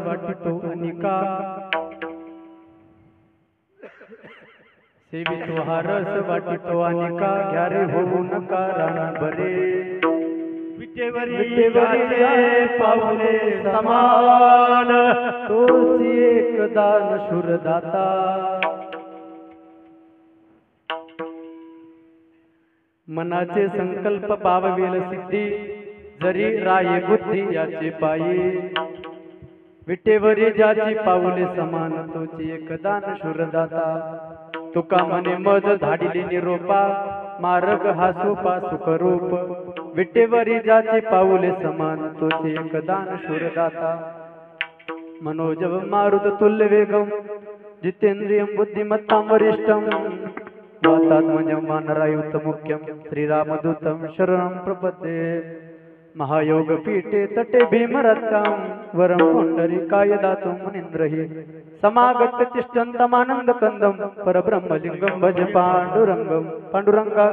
वाटितो अनिका सेवितो हा रस वाटितो अनिका घ्या रे होऊ नका रान बरे विटेवरी पावले समान तोच एक दान शूरदाता मनाचे संकल्प पाववेल सिद्धी जरी राये बुद्धी याचे पायी विटेवरी ज्याची पाऊले समान तोची एक दान शूरदाता तुका म्हणे मज धाडिली निरोपा मार्ग हा सोपा सुखरूप विटेवरी ज्याची पाऊले समान तोची एक दान शूरदाता मनोजव मारुत तुल्य वेगम जितेंद्रियम बुद्धिमत्तां वरिष्ठम वातात्मजमानरायुत मुख्यम श्रीरामदूतम शरणं प्रपद्ये महायोग पीठे तटे भीमरत्तां वरं पुंडरीकाय दातुं मुनीन्द्रहि समागत तिष्ठन्तमानंद कंदम परब्रह्मलिंगं भज पांडुरंगं पांडुरंगा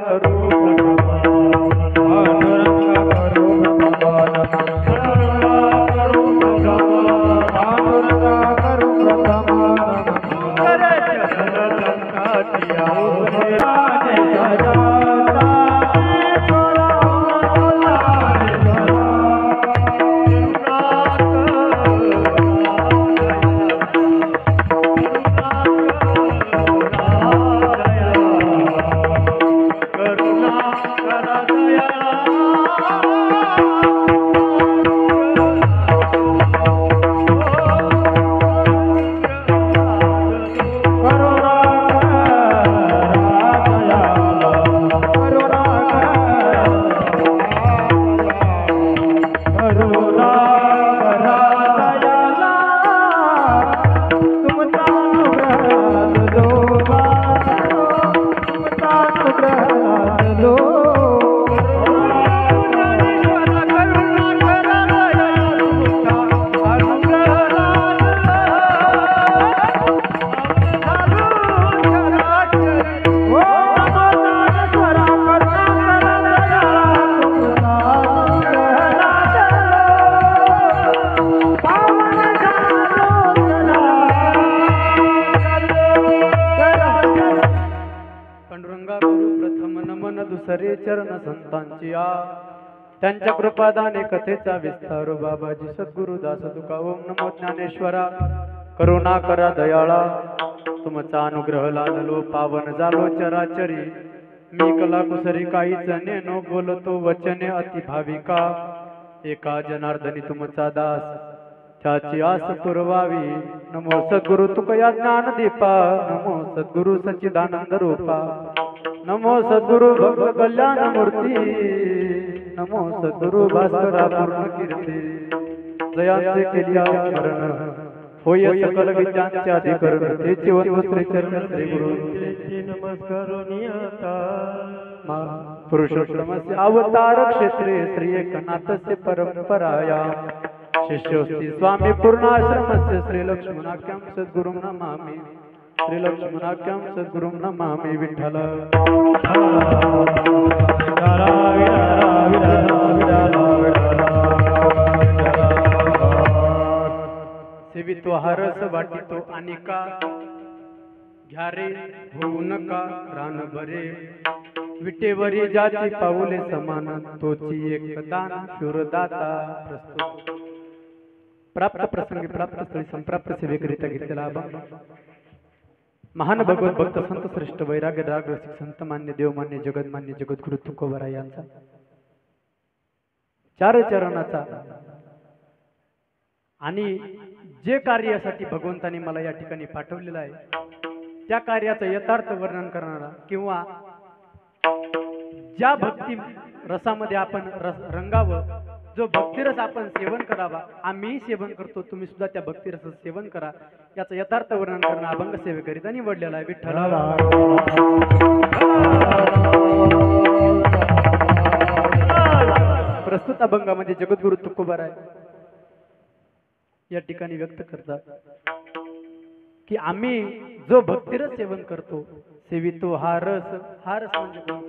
दुसरे चरण संतांची त्यांच्या कृपादाने कथेचा विस्तार बाबाजी सद्गुरु दास तुका ओम नमो ज्ञानेश्वरा करुणा करा दयाळा तुमचा अनुग्रह लादलो पावन झालो चराचरी मी कला कुसरी काहीच नेनो बोलतो वचने अति भाविका एका जनार्दनी तुमचा दास त्याची आस पुरवावी नमो सद्गुरु तुकया ज्ञान दीपा नमो सद्गुरु सच्चिदानंद रूपा नमो सद्गुरु भक्त कल्याण मूर्ती नमो सद्गुरु भास्करा पूर्ण कीर्ती जयांचे केलिया स्मरण होय सकल विद्यांचे अधिकरण ते जीवन श्री चरण श्री गुरु नमस्कार नियता पुरुषोत्तमस्य अवतार क्षेत्रे श्री एकनाथस्य परंपराया शिष्योस्ति स्वामी पूर्णाश्रमस्य श्री लक्ष्मणाख्यं सद्गुरुं नमामि श्री लक्ष्मणाख्यं सद्गुरुं नमामि विठ्ठल सेवितो हरस वाटितो अनिका घ्या रे होऊ नका रान बरे विटेवरी ज्याची पाऊले समान तोची एक दान शूरदाता प्रस्तुत प्राप्त प्रसंगी प्राप्त स्थळी संप्राप्त सेवेकरिता घेतलेला अभंग महान भगवत भक्त संत श्रेष्ठ वैराग्य राग रसिक संत मान्य देवमान्य जगतमान्य जगद्गुरु तुकोबरा यांचा चार चरणाचा आणि जे कार्यासाठी भगवंताने मला या ठिकाणी पाठवलेलं आहे त्या कार्याचं यथार्थ वर्णन करणारा किंवा ज्या भक्ती रसामध्ये आपण रंगावं जो भक्तिरस आपण सेवन करावा आम्ही सेवन करतो तुम्ही सुद्धा त्या भक्तिरसाचं सेवन करा याचं यथार्थ वर्णन करणं अभंग सेवेकरिता निवडलेला आहे विठ्ठला प्रस्तुत अभंगामध्ये जगद्गुरु तुकोबरा या ठिकाणी व्यक्त करतात की आम्ही जो भक्तिरस सेवन करतो सेवितो हा रस म्हणजे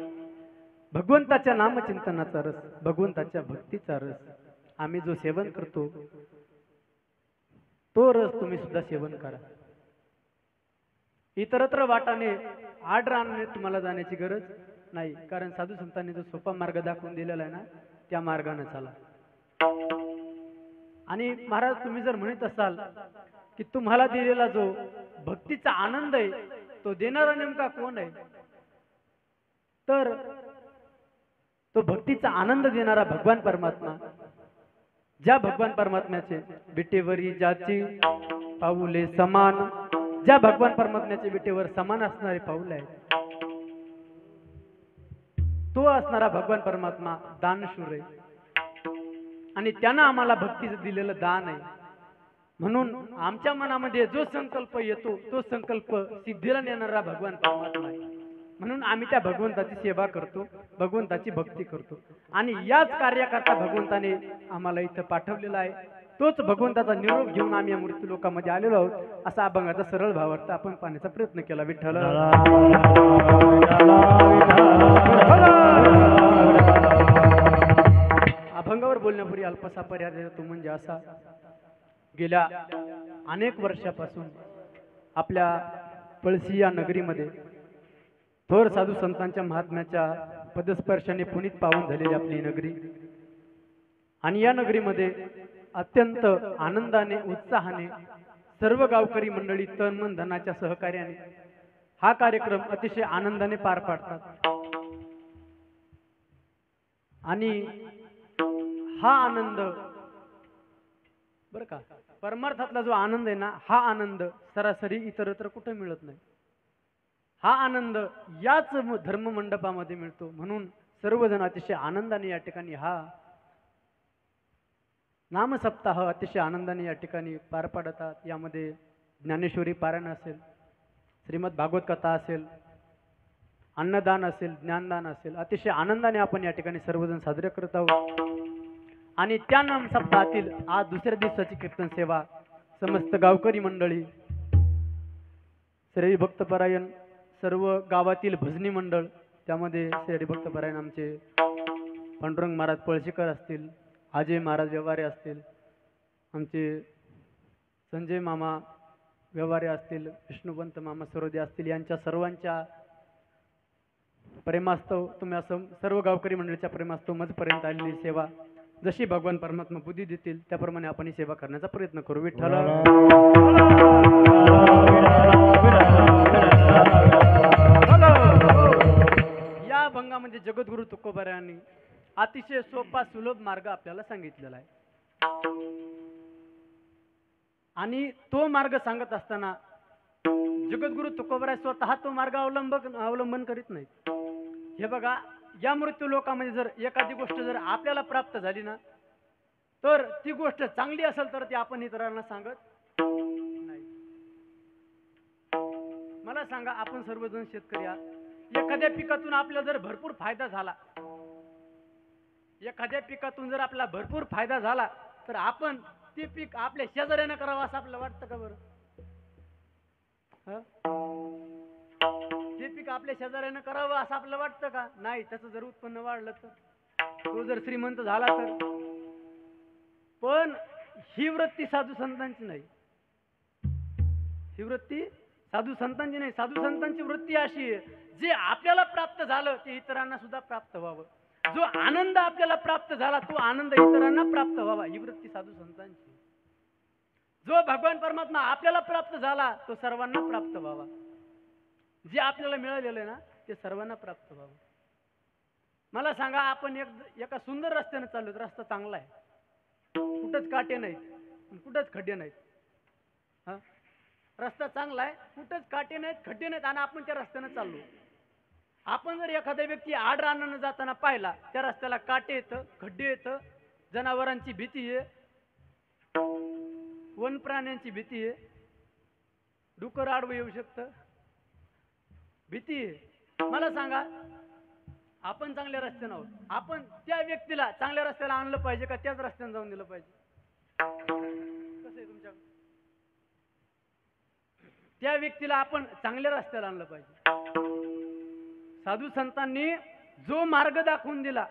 भगवंताच्या नामचिंतनाचा रस भगवंताच्या भक्तीचा रस आम्ही जो सेवन करतो तो रस तुम्ही सुद्धा सेवन करा. इतरत्र वाटाने आडराने तुम्हाला जाण्याची गरज नाही, कारण साधू संतांनी जो सोपा मार्ग दाखवून दिलेला आहे ना, त्या मार्गाने चाला. आणि महाराज तुम्ही जर म्हणत असाल की तुम्हाला दिलेला जो भक्तीचा आनंद आहे तो देणारा नेमका कोण आहे, तर तो भक्तीचा आनंद देणारा भगवान परमात्मा. ज्या भगवान परमात्म्याचे विटेवरी ज्याची पाऊले समान, ज्या भगवान परमात्म्याचे विटेवर समान असणारे पाऊल आहेत, तो असणारा भगवान परमात्मा दानशूर आहे. आणि त्यानं आम्हाला भक्तीचं दिलेलं दान आहे. म्हणून आमच्या मनामध्ये जो संकल्प येतो तो संकल्प सिद्धीला नेणारा भगवान परमात्मा आहे. म्हणून आम्ही त्या भगवंताची सेवा करतो, भगवंताची भक्ती करतो. आणि याच कार्याकरता भगवंताने आम्हाला इथं पाठवलेला आहे. तोच भगवंताचा निरोप घेऊन आम्ही या मृत्यू लोकांमध्ये आलेलो आहोत, असा अभंगाचा सरळ भावार्थ आपण पाहण्याचा प्रयत्न केला. विठ्ठल अभंगावर बोलण्यापूर्वी अल्पसा पर्याय देतो, म्हणजे असा, गेल्या अनेक वर्षापासून आपल्या पळशी या नगरीमध्ये थोर साधू संतांच्या महात्म्याच्या पदस्पर्शाने पुनीत पावन झालेली आपली नगरी. आणि या नगरीमध्ये अत्यंत आनंदाने उत्साहाने सर्व गावकरी मंडळी तन मन धनाच्या सहकार्याने हा कार्यक्रम अतिशय आनंदाने पार पाडतात. आणि हा आनंद बरं का, परमार्थातला जो आनंद आहे ना, हा आनंद सरासरी इतरत्र कुठे मिळत नाही. हा आनंद याच धर्म मंडपामध्ये मिळतो. म्हणून सर्वजण अतिशय आनंदाने या ठिकाणी हा नामसप्ताह अतिशय आनंदाने या ठिकाणी पार पाडतात. यामध्ये ज्ञानेश्वरी पारायण असेल, श्रीमद भागवत कथा असेल, अन्नदान असेल, ज्ञानदान असेल, अतिशय आनंदाने आपण या ठिकाणी सर्वजण साजरे करत आहोत. आणि त्या नाम सप्ताहातील आज दुसऱ्या दिवसाची कीर्तन सेवा समस्त गावकरी मंडळी, श्री भक्तपरायण सर्व गावातील भजनी मंडळ, त्यामध्ये श्री भक्तपरायण आमचे पांडुरंग महाराज पळशीकर असतील, अजय महाराज व्यवहारे असतील, आमचे संजय मामा व्यवहारे असतील, विष्णुपंत मामा सरोदे असतील, यांच्या सर्वांच्या प्रेमास्तव तुम्ही असं सर्व गावकरी मंडळीच्या प्रेमास्तव मजपर्यंत आलेली सेवा जशी भगवान परमात्मा बुद्धी देतील त्याप्रमाणे आपण ही सेवा करण्याचा प्रयत्न करू. विठ्ठल या भंगामध्ये जगद्गुरु तुकोबारायांनी अतिशय सोपा सुलभ मार्ग आपल्याला सांगितलेला आहे. आणि तो मार्ग सांगत असताना जगद्गुरु तुकोबाराय स्वतः तो मार्ग अवलंबन करीत नाहीत. हे बघा, या मृत्यू लोकांमध्ये जर एखादी गोष्ट जर आपल्याला प्राप्त झाली ना, तर ती गोष्ट चांगली असेल तर ती आपण इतरांना सांगत नाही. मला सांगा, आपण सर्वजण शेतकरी आहात. एखाद्या पिकातून आपल्याला जर भरपूर फायदा झाला, एखाद्या पिकातून जर आपल्याला भरपूर फायदा झाला, तर आपण ते पीक आपल्या शेजाऱ्यानं करावं असं आपल्याला वाटतं का बरं? ते पीक आपल्या शेजाऱ्यानं करावं असं आपल्याला वाटतं का? नाही. त्याचं जर उत्पन्न वाढलं तर, तो जर श्रीमंत झाला तर. पण ही वृत्ती साधू संतांची नाही. ही वृत्ती साधू संतांची नाही. साधू संतांची वृत्ती अशी आहे, जे आपल्याला प्राप्त झालं ते इतरांना सुद्धा प्राप्त व्हावं. जो आनंद आपल्याला प्राप्त झाला तो आनंद इतरांना प्राप्त व्हावा, ही वृत्ती साधू संतांची. जो भगवान परमात्मा आपल्याला प्राप्त झाला तो सर्वांना प्राप्त व्हावा. जे आपल्याला मिळालेलं आहे ना ते सर्वांना प्राप्त व्हावं. मला सांगा, आपण एका सुंदर रस्त्याने चाललो, रस्ता चांगला आहे, कुठंच काटे नाहीत, कुठंच खड्डे नाहीत. हा, रस्ता चांगला आहे, कुठंच काटे नाहीत, खड्डे नाहीत, आणि आपण त्या रस्त्याने चाललो. आपण जर एखाद्या व्यक्ती आडरानानं जाताना पाहिला, त्या रस्त्याला काटे येतं, खड्डे येतं, जनावरांची भीती आहे, वन प्राण्यांची भीती आहे, डुकर आडवं येऊ शकतं, भीती आहे. मला सांगा, आपण चांगल्या रस्त्यानं आहोत, आपण त्या व्यक्तीला चांगल्या रस्त्याला आणलं पाहिजे का त्याच रस्त्याने जाऊन दिलं पाहिजे? कसं आहे तुमच्या? त्या व्यक्तीला आपण चांगल्या रस्त्याला आणलं पाहिजे. साधू संतांनी जो मार्ग दाखवून दिला,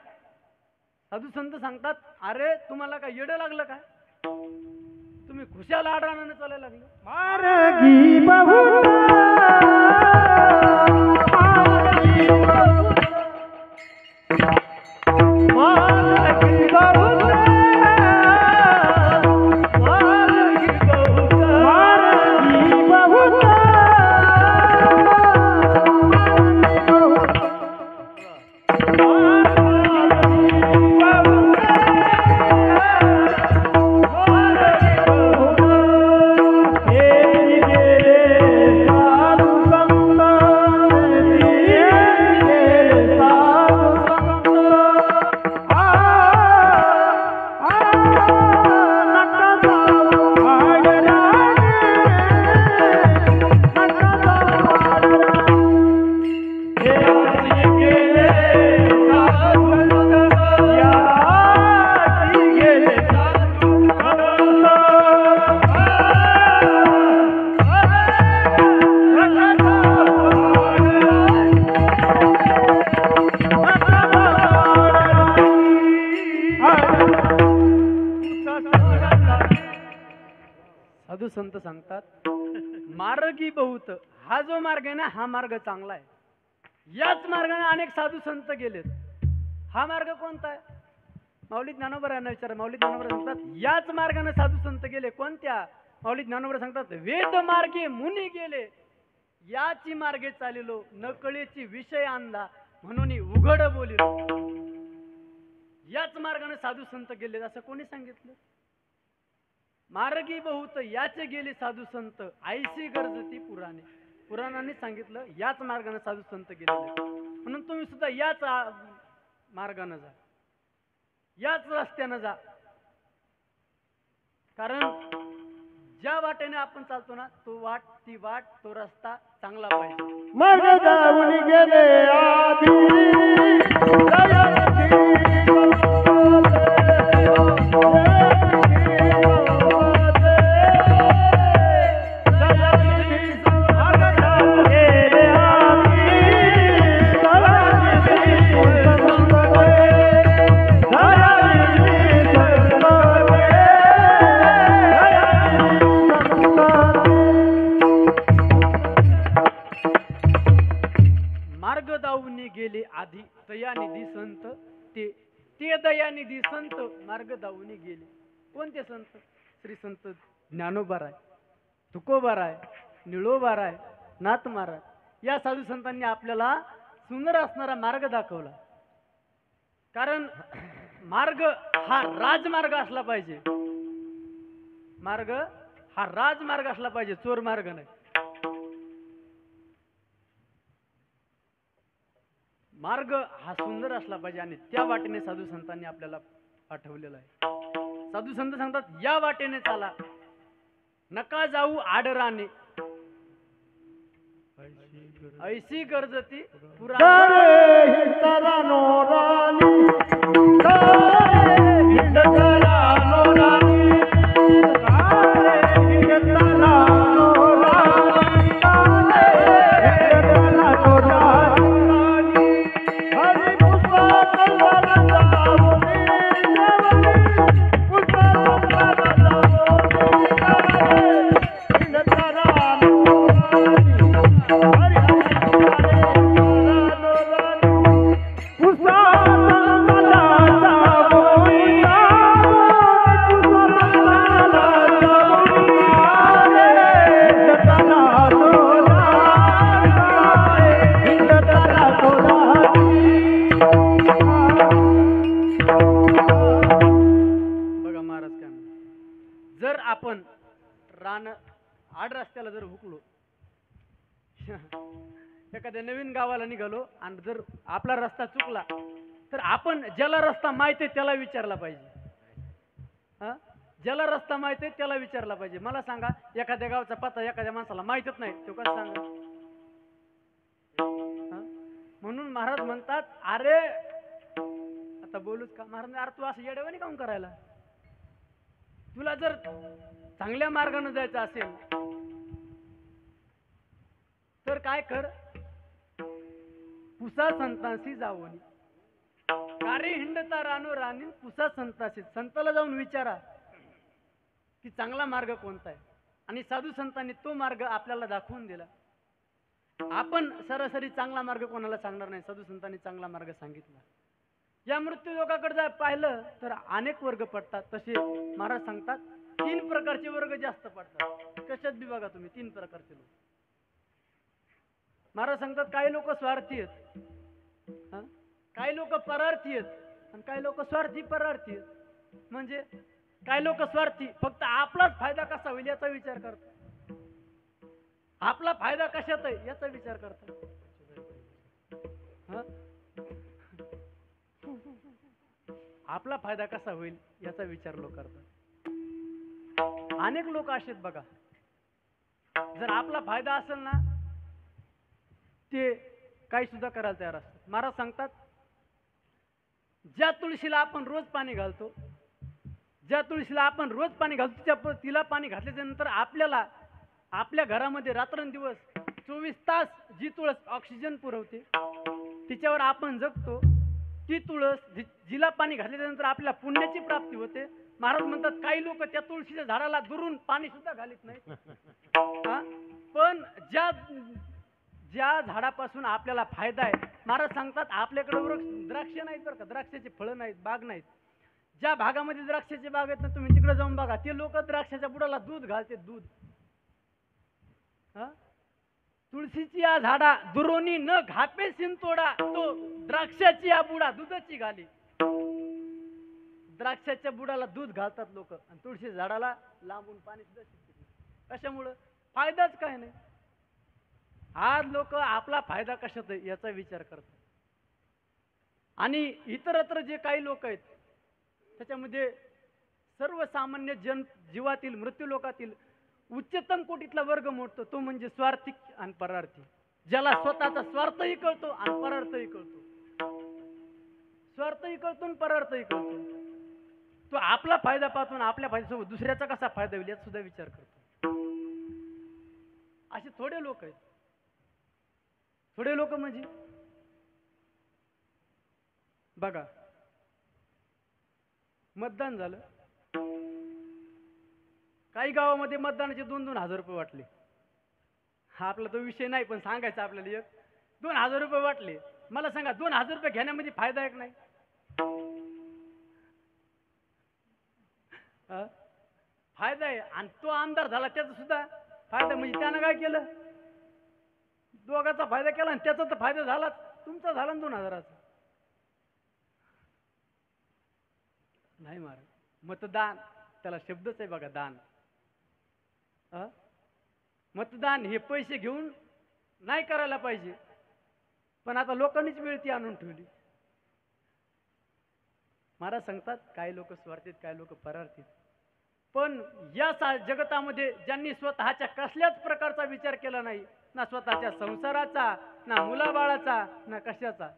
साधू संत सांगतात, अरे तुम्हाला काय येडं लागलं काय? तुम्ही खुशाल आडरानाने चालायला लागले. मार्गी बहुत मार्गी बहुत मार्गी बहुत मार्गी बहुत मार्गी बहुत साधू संत सांगतात मार्गी बहुत, हा जो मार्ग आहे ना हा मार्ग चांगला आहे. याच मार्गाने अनेक साधू संत गेलेत. हा मार्ग कोणता आहे? माऊली ज्ञानोबा यांना विचारा. माऊली ज्ञानोबा सांगतात याच मार्गाने साधू संत गेले. कोणत्या? माऊली ज्ञानोबा सांगतात वेद मार्गे मुनी गेले, याची मार्गे चालिलो, नकळेची विषय आणला म्हणून उघड बोलिलो. याच मार्गाने साधू संत गेले असं कोणी सांगितलं? मार्गी बहुत याचे गेले साधू संत, ऐशी गरजती पुराणे. पुराणांनी सांगितलं याच मार्गाने साधू संत गेले. म्हणून तुम्ही सुद्धा याच मार्गाने जा, याच रस्त्याने जा. कारण ज्या वाटेने आपण चालतो ना तो वाट, ती वाट, तो रस्ता चांगला पाहिजे. मार्ग जाऊन गेले आधी मार्ग दाऊनी गेले आधी दयानिधी संत, ते दयानिधी संत मार्ग दाऊनी गेले. कोणते संत? श्री संत ज्ञानोबाराय, तुकोबाराय, निळोबाराय, नाथ महाराज. या साधू संतांनी आपल्याला सुंदर असणारा मार्ग दाखवला. कारण मार्ग हा राजमार्ग असला पाहिजे. मार्ग हा राजमार्ग असला पाहिजे, चोर मार्ग नाही. मार्ग हा सुंदर असला पाहिजे आणि त्या वाटेने साधू संतांनी आपल्याला पाठवलेला आहे. साधू संत सांगतात या वाटेने चाला, नका जाऊ आडराने, ऐशी गरजती पुराणे. जर आपण रान आड रस्त्याला जर हुकलो, एखाद्या नवीन गावाला निघालो आणि जर आपला रस्ता चुकला तर आपण ज्याला रस्ता माहिती आहे त्याला विचारला पाहिजे. ज्याला रस्ता माहिती आहे त्याला विचारला पाहिजे. मला सांगा एखाद्या गावचा पत्ता एखाद्या माणसाला माहितच नाही, तो कसं सांगा? म्हणून महाराज म्हणतात अरे आता बोलूच का? महाराज अरे तू असं येडेवानी काऊन करायला? तुला जर चांगल्या मार्गाने जायचं असेल तर काय कर, पुसा संतांशी जावोनी, कार्य हिंडता रानो राणी पुसा संतांशी. संताला जाऊन विचारा की चांगला मार्ग कोणता आहे, आणि साधू संतांनी तो मार्ग आपल्याला दाखवून दिला. आपण सरासरी चांगला मार्ग कोणाला सांगणार नाही, साधू संतांनी चांगला मार्ग सांगितला. या मृत्यू लोकाकडे जर पाहिलं तर अनेक वर्ग पडतात. तसे महाराज सांगतात 3 प्रकारचे वर्ग जास्त पडतात. कशात बी बघा तुम्ही 3 प्रकारचे लोक. महाराज सांगतात काही लोक स्वार्थी आहेत, काही लोक परार्थी आहेत, आणि काही लोक स्वार्थी परार्थी आहेत. म्हणजे काही लोक स्वार्थी फक्त आपलाच फायदा कसा होईल याचा विचार करतात, आपला फायदा कशात आहे याचा विचार करतात. आपला फायदा कसा होईल याचा विचार लोक करतात. अनेक लोक असेच बघा, जर आपला फायदा असेल ना ते काही सुद्धा करायला तयार असतात. महाराज सांगतात ज्या तुळशीला आपण रोज पाणी घालतो, ज्या तुळशीला आपण रोज पाणी घालतो तिला पाणी घातल्याच्या नंतर आपल्याला आपल्या घरामध्ये रात्रंदिवस 24 तास जी तुळस ऑक्सिजन पुरवते, तिच्यावर आपण जगतो, ती तुळस जिला पाणी घातल्याच्या नंतर आपल्याला पुण्याची प्राप्ती होते. महाराज म्हणतात काही लोक त्या तुळशीच्या झाडाला दुरून पाणी सुद्धा घालीत नाही. पण ज्या झाडापासून आपल्याला फायदा आहे, महाराज सांगतात आपल्याकडे वृक्ष द्राक्ष नाहीत बरं का, द्राक्षाचे फळं नाहीत, बाग नाहीत. ज्या भागामध्ये द्राक्षाचे बाग आहेत ना, तुम्ही तिकडे जाऊन बघा, ते लोक द्राक्षाच्या बुडाला दूध घालते, दूध. तुळशीची या झाडा दुरोनी न घापे सिंतोडा, तो द्राक्षाची या बुडा दुधाची घाली. द्राक्षाच्या बुडाला दूध घालतात लोक, आणि तुळशी झाडाला लांबून पाणी सुद्धा शिंपतात. कशामुळं? फायदाच काय नाही. आज लोक आपला फायदा कशात आहे याचा विचार करतात. आणि इतरत्र जे काही लोक आहेत त्याच्यामध्ये सर्वसामान्य जीवातील मृत्यू लोकातील उच्चतम कोटीतला वर्ग मोडतो, तो म्हणजे स्वार्थी आणि परार्थी. ज्याला स्वतःचा स्वार्थही कळतो आणि परार्थही कळतो, स्वार्थही कळतो आणि परार्थही कळतो. तो आपला फायदा पाहतो आणि आपल्या फायद्यासोबत दुसऱ्याचा कसा फायदा होईल याचा सुद्धा विचार करतो. असे थोडे लोक आहेत. थोडे लोक म्हणजे बघा, मतदान झालं, काही गावामध्ये मतदानाचे 2-2 हजार रुपये वाटले. हा आपला तो विषय नाही, पण सांगायचा आपल्याला, 2 हजार रुपये वाटले. मला सांगा 2 हजार रुपये घेण्यामध्ये फायदा आहे की नाही? फायदा आहे. आणि तो आमदार झाला त्याचा सुद्धा फायदा, म्हणजे त्यानं काय केलं, दोघाचा फायदा केला आणि त्याचा तर फायदा झालाच, तुमचा झाला 2 हजाराचा. नाही महाराज, मतदान त्याला शब्दच आहे बघा, दान. मतदान हे पैसे घेऊन नाही करायला पाहिजे, पण आता लोकांनीच वेळ ती आणून ठेवली. महाराज सांगतात काही लोक स्वार्थीत, काही लोक परार्थीत. पण या जगतामध्ये ज्यांनी स्वतःच्या कसल्याच प्रकारचा विचार केला नाही, ना स्वतःच्या संसाराचा, ना मुलाबाळाचा, ना कशाचा,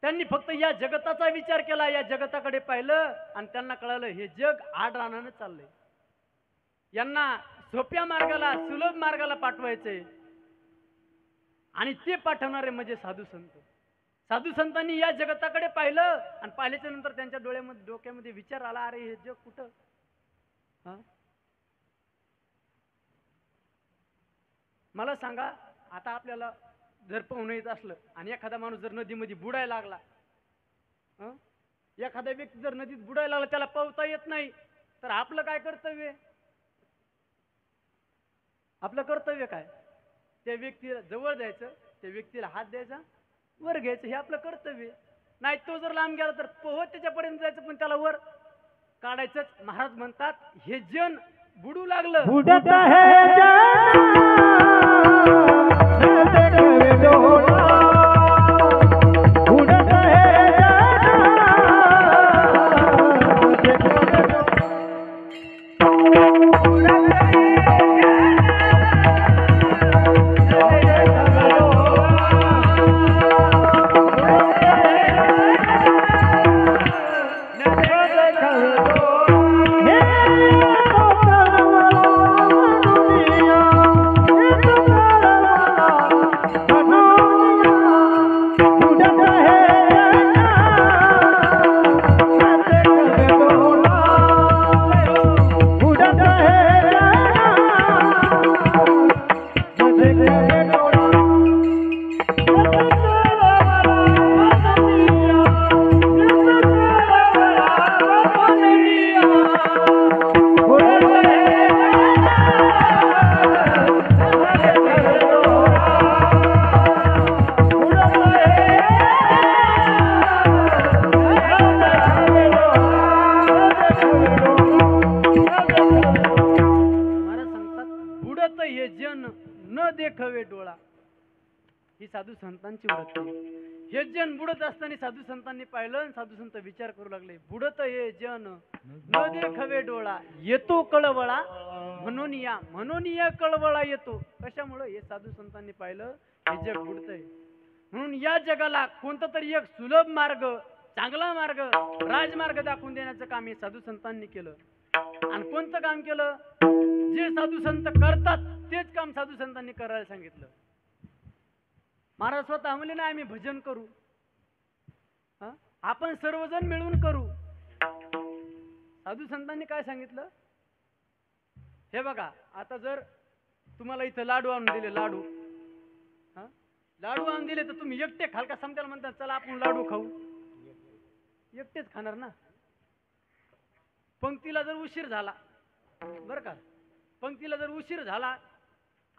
त्यांनी फक्त या जगताचा विचार केला, या जगताकडे पाहिलं आणि त्यांना कळालं हे जग आडरानानं चाललंय. यांना सोप्या मार्गाला, सुलभ मार्गाला पाठवायचंय, आणि ते पाठवणारे म्हणजे साधू संत. साधू संतांनी या जगताकडे पाहिलं आणि पाहिल्याच्या नंतर त्यांच्या डोक्यामध्ये विचार आला, अरे हे जग कुठं. मला सांगा, आता आपल्याला जर पोहणं येत असलं आणि एखादा माणूस जर नदीमध्ये बुडायला लागला, एखादा व्यक्ती जर नदीत बुडायला लागला, त्याला पोहता येत नाही, तर आपलं काय कर्तव्य? आपलं कर्तव्य काय? त्या व्यक्तीला जवळ जायचं, त्या व्यक्तीला हात द्यायचा, वर घ्यायचं, हे आपलं कर्तव्य. नाही तो जर लांब गेला तर पोहत त्याच्यापर्यंत जायचं, पण त्याला वर काढायचंच. महाराज म्हणतात हे जन बुडू लागलं, बुडत है हे जन न देखवे डोळा. ही साधू संतांची वृत्ती. हे जन बुडत असताना साधू संतांनी पाहिलं आणि साधू संत विचार करू लागले, बुडत हे जन न देखवे डोळा, येतो कळवळा म्हणून या कळवळा येतो. कशामुळे? हे साधू संतांनी पाहिलं हे जग बुडतंय, म्हणून या जगाला कोणता तरी एक सुलभ मार्ग, चांगला मार्ग, राजमार्ग दाखवून देण्याचं काम हे साधू संतांनी केलं. आणि कोणतं काम केलं? जे साधू संत करतात तेच काम साधू संतांनी करायला सांगितलं. महाराज स्वतः म्हणले ना, आम्ही भजन करू, आपण सर्वजण मिळून करू. साधू संतांनी काय सांगितलं? हे बघा, आता जर तुम्हाला इथं लाडू आणून दिले, लाडू आणून दिले तर तुम्ही एकटे खाल का? समजायला म्हणतात चला आपण लाडू खाऊ, एकटेच खाणार ना. पंक्तीला जर उशीर झाला, बरं का, पंक्तीला जर उशीर झाला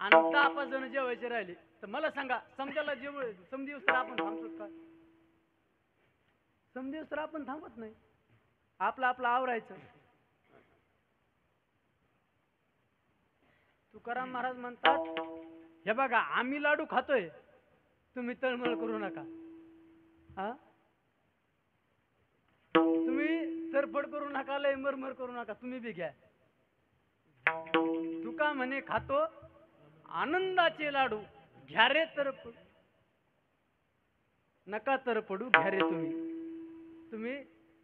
आणि 10-5 जण जेवायचे राहिले तर मला सांगा, समजायला समदिवस तर आपण थांबतो का? समदिवस तर आपण थांबत नाही, आपलं आवरायचं. तुकाराम महाराज म्हणतात, हे बघा आम्ही लाडू खातोय, तुम्ही तळमळ करू नका, तुम्ही तरफड करू नका, लय मरमर करू नका, तुम्ही बी घ्या. तुका म्हणे खातो आनंदाचे लाडू, घ्या रे तरफड, नका तरफडू, घ्या रे तुम्ही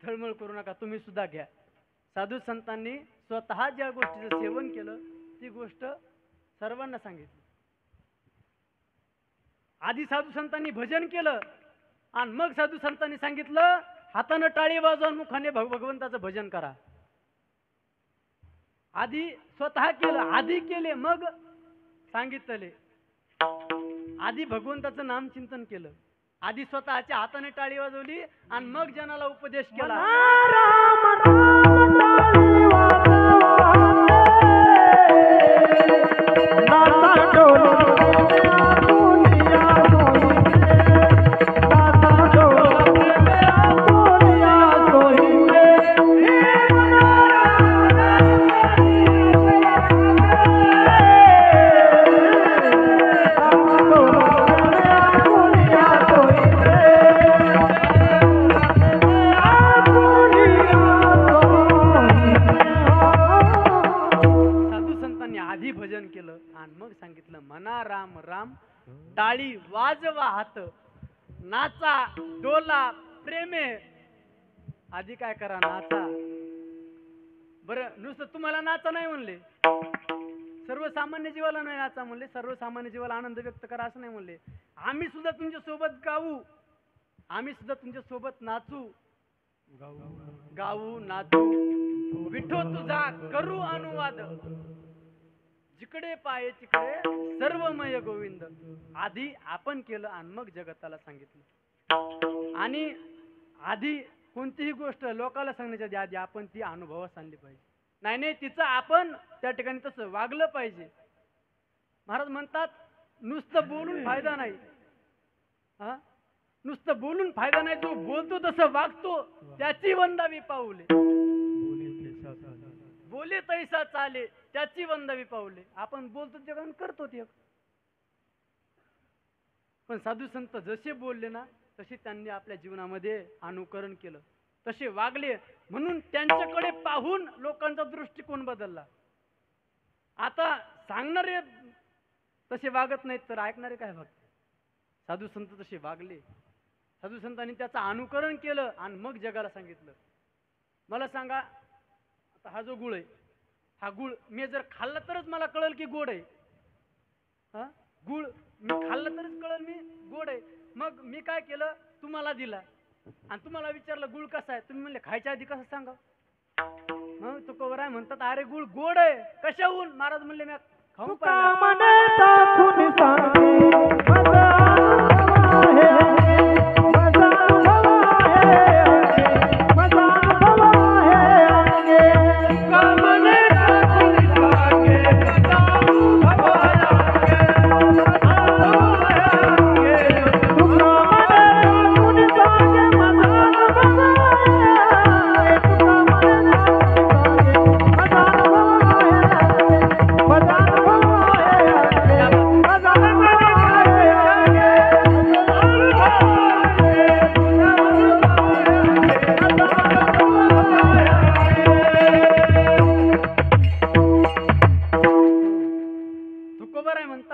तळमळ करू नका, तुम्ही सुद्धा घ्या. साधू संतांनी स्वतः ज्या गोष्टीचं सेवन केलं ती गोष्ट सर्वांना सांगितली. आधी साधू संतांनी भजन केलं आणि मग साधू संतांनी सांगितलं हातानं टाळी वाजवून मुखाने भगवंताचं भजन करा. आधी स्वतः केलं, आधी केले मग सांगितले. आधी भगवंताचं नाम चिंतन केलं, आधी स्वतःच्या हाताने टाळी वाजवली आणि मग जनाला उपदेश केला. म्हणा राम राम, टाळी वाजवा हात, नाचा डोला प्रेमे. आधी काय करा? नाचा. बरं, नुसतं तुम्हाला नाचा नाही म्हणले, सर्वसामान्य जीवाला नाही नाचा म्हणले, सर्वसामान्य जीवाला आनंद व्यक्त करा असं नाही म्हणले. आम्ही सुद्धा तुमच्या सोबत गाऊ, आम्ही सुद्धा तुमच्या सोबत नाचू, गाऊ नाचू. विठो तुझा करू अनुवाद, जिकडे पाये तिकडे सर्वमय गोविंद. आधी आपण केलं आणि मग जगताला सांगितलं. आणि आधी कोणतीही गोष्ट लोकाला सांगण्याच्या आधी आपण ती अनुभवास आणली पाहिजे. नाही तिचं आपण त्या ठिकाणी तसं वागलं पाहिजे. महाराज म्हणतात नुसतं बोलून फायदा नाही, नुसतं बोलून फायदा नाही, जो बोलतो तसं वागतो त्याची वंदावी पाऊले. बोले तैसा चाले त्याची वंदावी पाऊले. आपण बोलतो ते करतो ते. पण साधू संत जसे बोलले ना तसे त्यांनी आपल्या जीवनामध्ये अनुकरण केलं, तसे वागले, म्हणून त्यांच्याकडे पाहून लोकांचा दृष्टिकोन बदलला. आता सांगणारे तसे वागत नाहीत तर ऐकणारे काय वागतात? साधू संत तसे वागले, साधू संतांनी त्याचं अनुकरण केलं आणि मग जगाला सांगितलं. मला सांगा, आता हा जो गुळ आहे, हा गुळ मी जर खाल्ला तरच मला कळेल की गोड आहे. गुळ मी खाल्ला तरच कळेल मी गोड आहे. मग मी काय केलं, तुम्हाला दिला आणि तुम्हाला विचारलं गुळ कसा आहे, तुम्ही म्हणले खायच्या आधी कसं सांगा. मग तो कवर आहे म्हणतात अरे गुळ गोड आहे. कशाहून? महाराज म्हणले मी खाऊन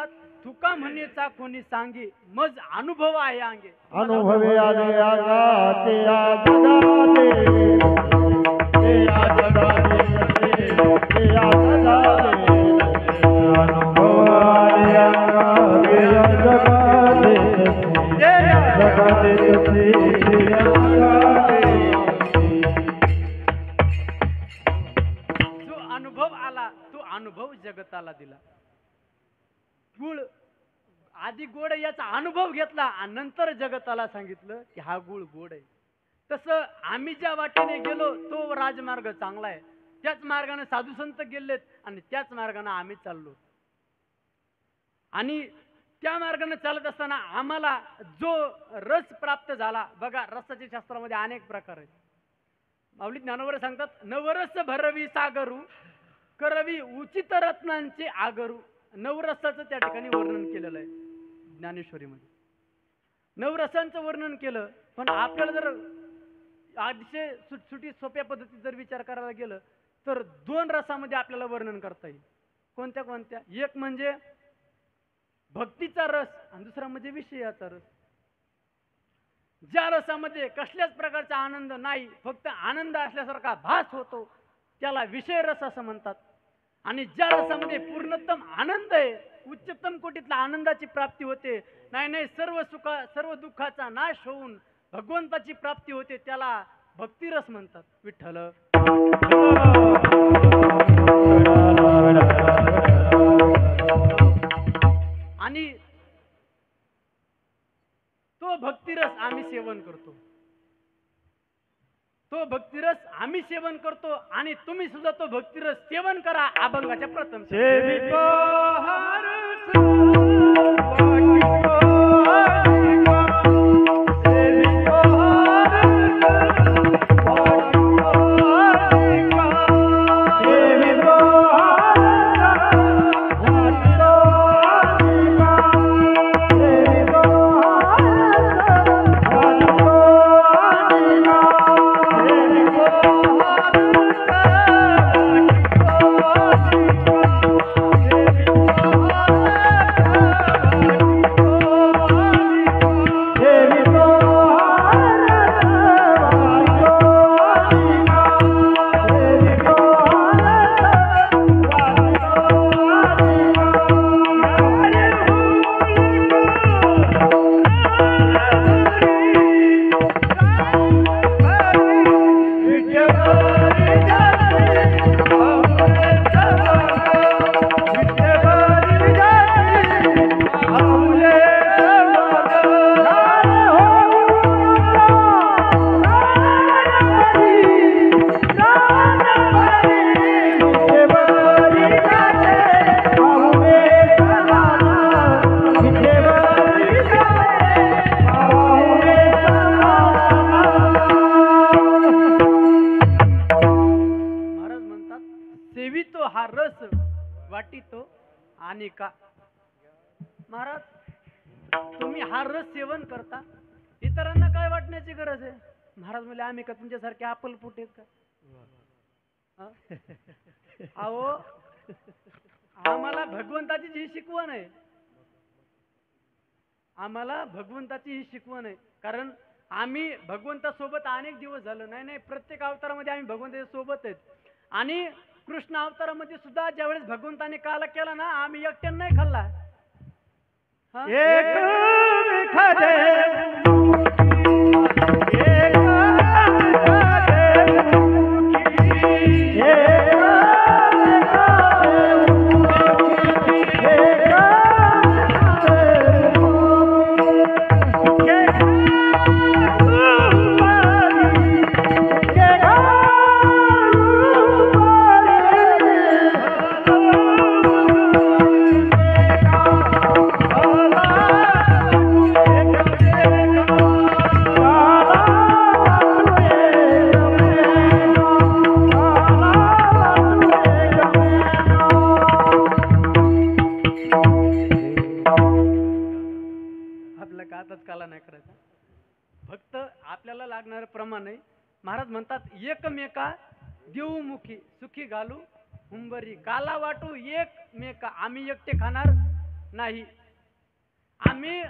म्हणतात तुका म्हणेचा कोणी सांगे मज अनुभव आहे अंगे. अनुभवे आले आगा ते या जगाले ते या जगाले ते या जगाले अनुभव आले आगा ते या जगाले ते या जगाले ते या जगाले. जो अनुभव आला तो अनुभव जगताला दिला. गुळ आधी गोड आहे याचा अनुभव घेतला आणि नंतर जगताला सांगितलं की हा गुळ गोड आहे. तसं आम्ही ज्या वाटेने गेलो तो राजमार्ग चांगला आहे. त्याच मार्गाने साधू संत गेलेत आणि त्याच मार्गाने आम्ही चाललो. आणि त्या मार्गाने चालत असताना आम्हाला जो रस प्राप्त झाला बघा रसाच्या शास्त्रामध्ये अनेक प्रकार आहेत. माऊली ज्ञानोबा सांगतात नवरस भरवी सागरू करवी उचित रत्नांचे आगरू. नवरसाचं त्या ठिकाणी वर्णन केलेलं आहे ज्ञानेश्वरीमध्ये. नवरसांचं वर्णन केलं पण आपल्याला जर अतिशय सुटसुटी सोप्या पद्धतीत जर विचार करायला गेलं तर दोन रसामध्ये आपल्याला वर्णन करता येईल. कोणत्या कोणत्या? एक म्हणजे भक्तीचा रस आणि दुसरा म्हणजे विषयाचा रस. ज्या रसामध्ये कसल्याच प्रकारचा आनंद नाही फक्त आनंद असल्यासारखा भास होतो त्याला विषय रस असं म्हणतात. आणि ज्या रसामध्ये पूर्णतम आनंद आहे उच्चतम कोटीतला आनंदाची प्राप्ती होते नाही सर्व दुःखाचा नाश होऊन भगवंताची प्राप्ती होते त्याला भक्तिरस म्हणतात. विठ्ठल आणि तो भक्तिरस आम्ही सेवन करतो. तो भक्तिरस आम्ही सेवन करतो आणि तुम्ही सुद्धा तो भक्तिरस सेवन करा. अभंगाच्या प्रथम सेवितो सेवितो हा रस वाटितो आणि का. महाराज तुम्ही हा रस सेवन करता इतरांना काय वाटण्याची गरज आहे. महाराज म्हणले आम्ही का तुमच्यासारखे आपलपुट आहेत का. अहो आम्हाला भगवंताची जी शिकवण आहे आम्हाला भगवंताची ही शिकवण आहे. कारण आम्ही भगवंतासोबत अनेक दिवस झालो नाही प्रत्येक अवतारामध्ये आम्ही भगवंताच्या सोबत आहेत. आणि कृष्ण अवतारामध्ये सुद्धा ज्यावेळेस भगवंताने काला केला ना आम्ही एकट्यानं नाही खाल्ला. फक्त आपल्याला लागणार प्रमाण आहे. महाराज म्हणतात एकमेका देऊमुखी सुखी घालू हुंबरी काला वाटू एकमेका. आम्ही एकटे खाणार नाही. आम्ही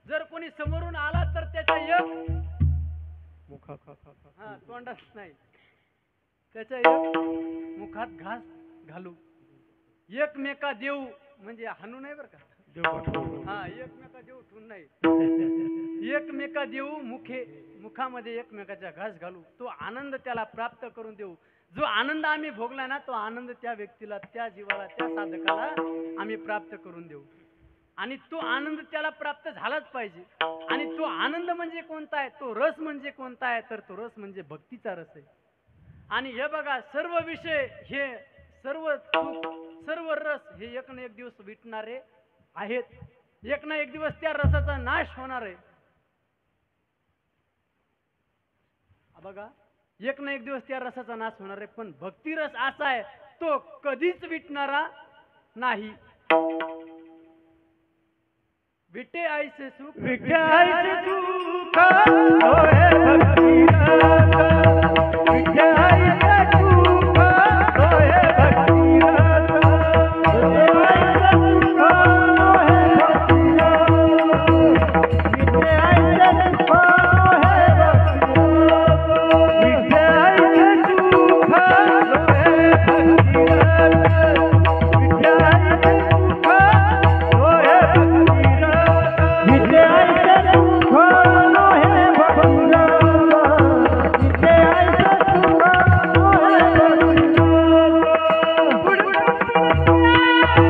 जर कोणी समोरून आला तर त्याच्या एक तोंडात नाही, त्याच्या एक मुखात घास घालू. एकमेका देऊ म्हणजे हाणू नाही बरं का. एकमेका देऊ ठेवून नाही. एकमेका देऊ मुखामध्ये एकमेकाच्या घास घालू. तो आनंद त्याला प्राप्त करून देऊ. जो आनंद आम्ही भोगला ना तो आनंद त्या व्यक्तीला, त्या जीवाला, त्या साधकाला आम्ही प्राप्त करून देऊ. आणि तो आनंद त्याला प्राप्त झालाच पाहिजे. आणि तो आनंद म्हणजे कोणता आहे, तो रस म्हणजे कोणता आहे, तर तो रस म्हणजे भक्तीचा रस आहे. आणि हे बघा, सर्व विषय हे सर्व सुख सर्व रस हे एक ना एक दिवस विटणारे आहेत. एक ना एक दिवस त्या रसाचा नाश होणार आहे. बघा, एक ना एक दिवस त्या रसाचा नाश होणार आहे. पण भक्ती रस असा आहे, तो कधीच विटणारा नाही. विटे आईचे सुख, विटे आईचे सुख होय भक्ती रस. विटे आईचे सुख होय भक्ती रस. विटे आईचे सुख होय भक्ती रस. विटे आईचे सुख होय भक्ती रस. विटे आईचे सुख होय भक्ती रस. विटे आईचे सुख होय भक्ती रस. विटे आईचे सुख होय भक्ती रस.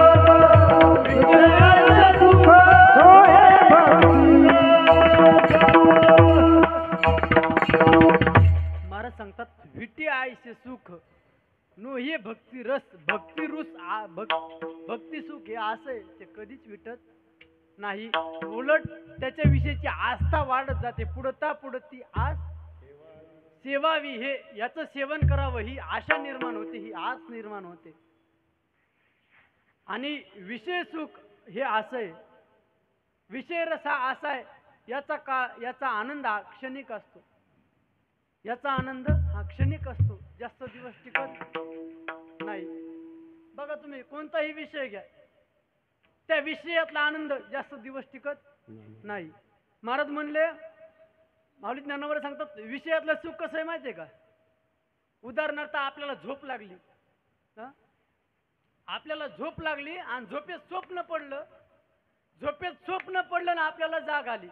विटे आईचे सुख महाराज सांगतात, विटे आईचे सुख नो हे भक्ती रस, भक्ती रुस भक्ती सुख हे असं आहे, ते कधीच विटत नाही. उलट त्याच्या विषयीची आस्था वाढत जाते. पुढता ती आस सेवावी, हे याचं सेवन करावं ही आशा निर्माण होते, ही आस निर्माण होते. आणि विषय सुख हे असं आहे, विषय रस हा असा आहे, याचा आनंद हा क्षणिक असतो. याचा आनंद हा क्षणिक असतो, जास्त दिवस टिकत नाही. बघा, तुम्ही कोणताही विषय घ्या, त्या विषयातला आनंद जास्त दिवस टिकत नाही. महाराज म्हणले, माऊली ज्ञानावर सांगतात, विषयातलं सुख कसं आहे माहितीये का. उदाहरणार्थ आपल्याला झोप लागली, आपल्याला झोप लागली आणि झोपेत स्वप्न पडलं ना आपल्याला जाग आली.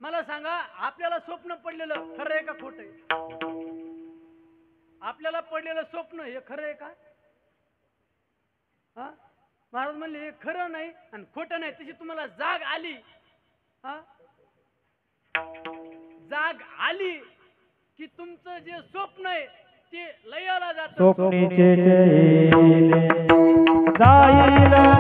मला सांगा, आपल्याला स्वप्न पडलेलं खरं आहे का खोटं आहे. आपल्याला पडलेलं स्वप्न हे खरं आहे का. महाराज म्हणले हे खरं नाही आणि खोटं नाही. तशी तुम्हाला जाग आली, जाग आली की तुमचं जे स्वप्न आहे ते लयाला जातं. स्वप्नीचे जाईल लया.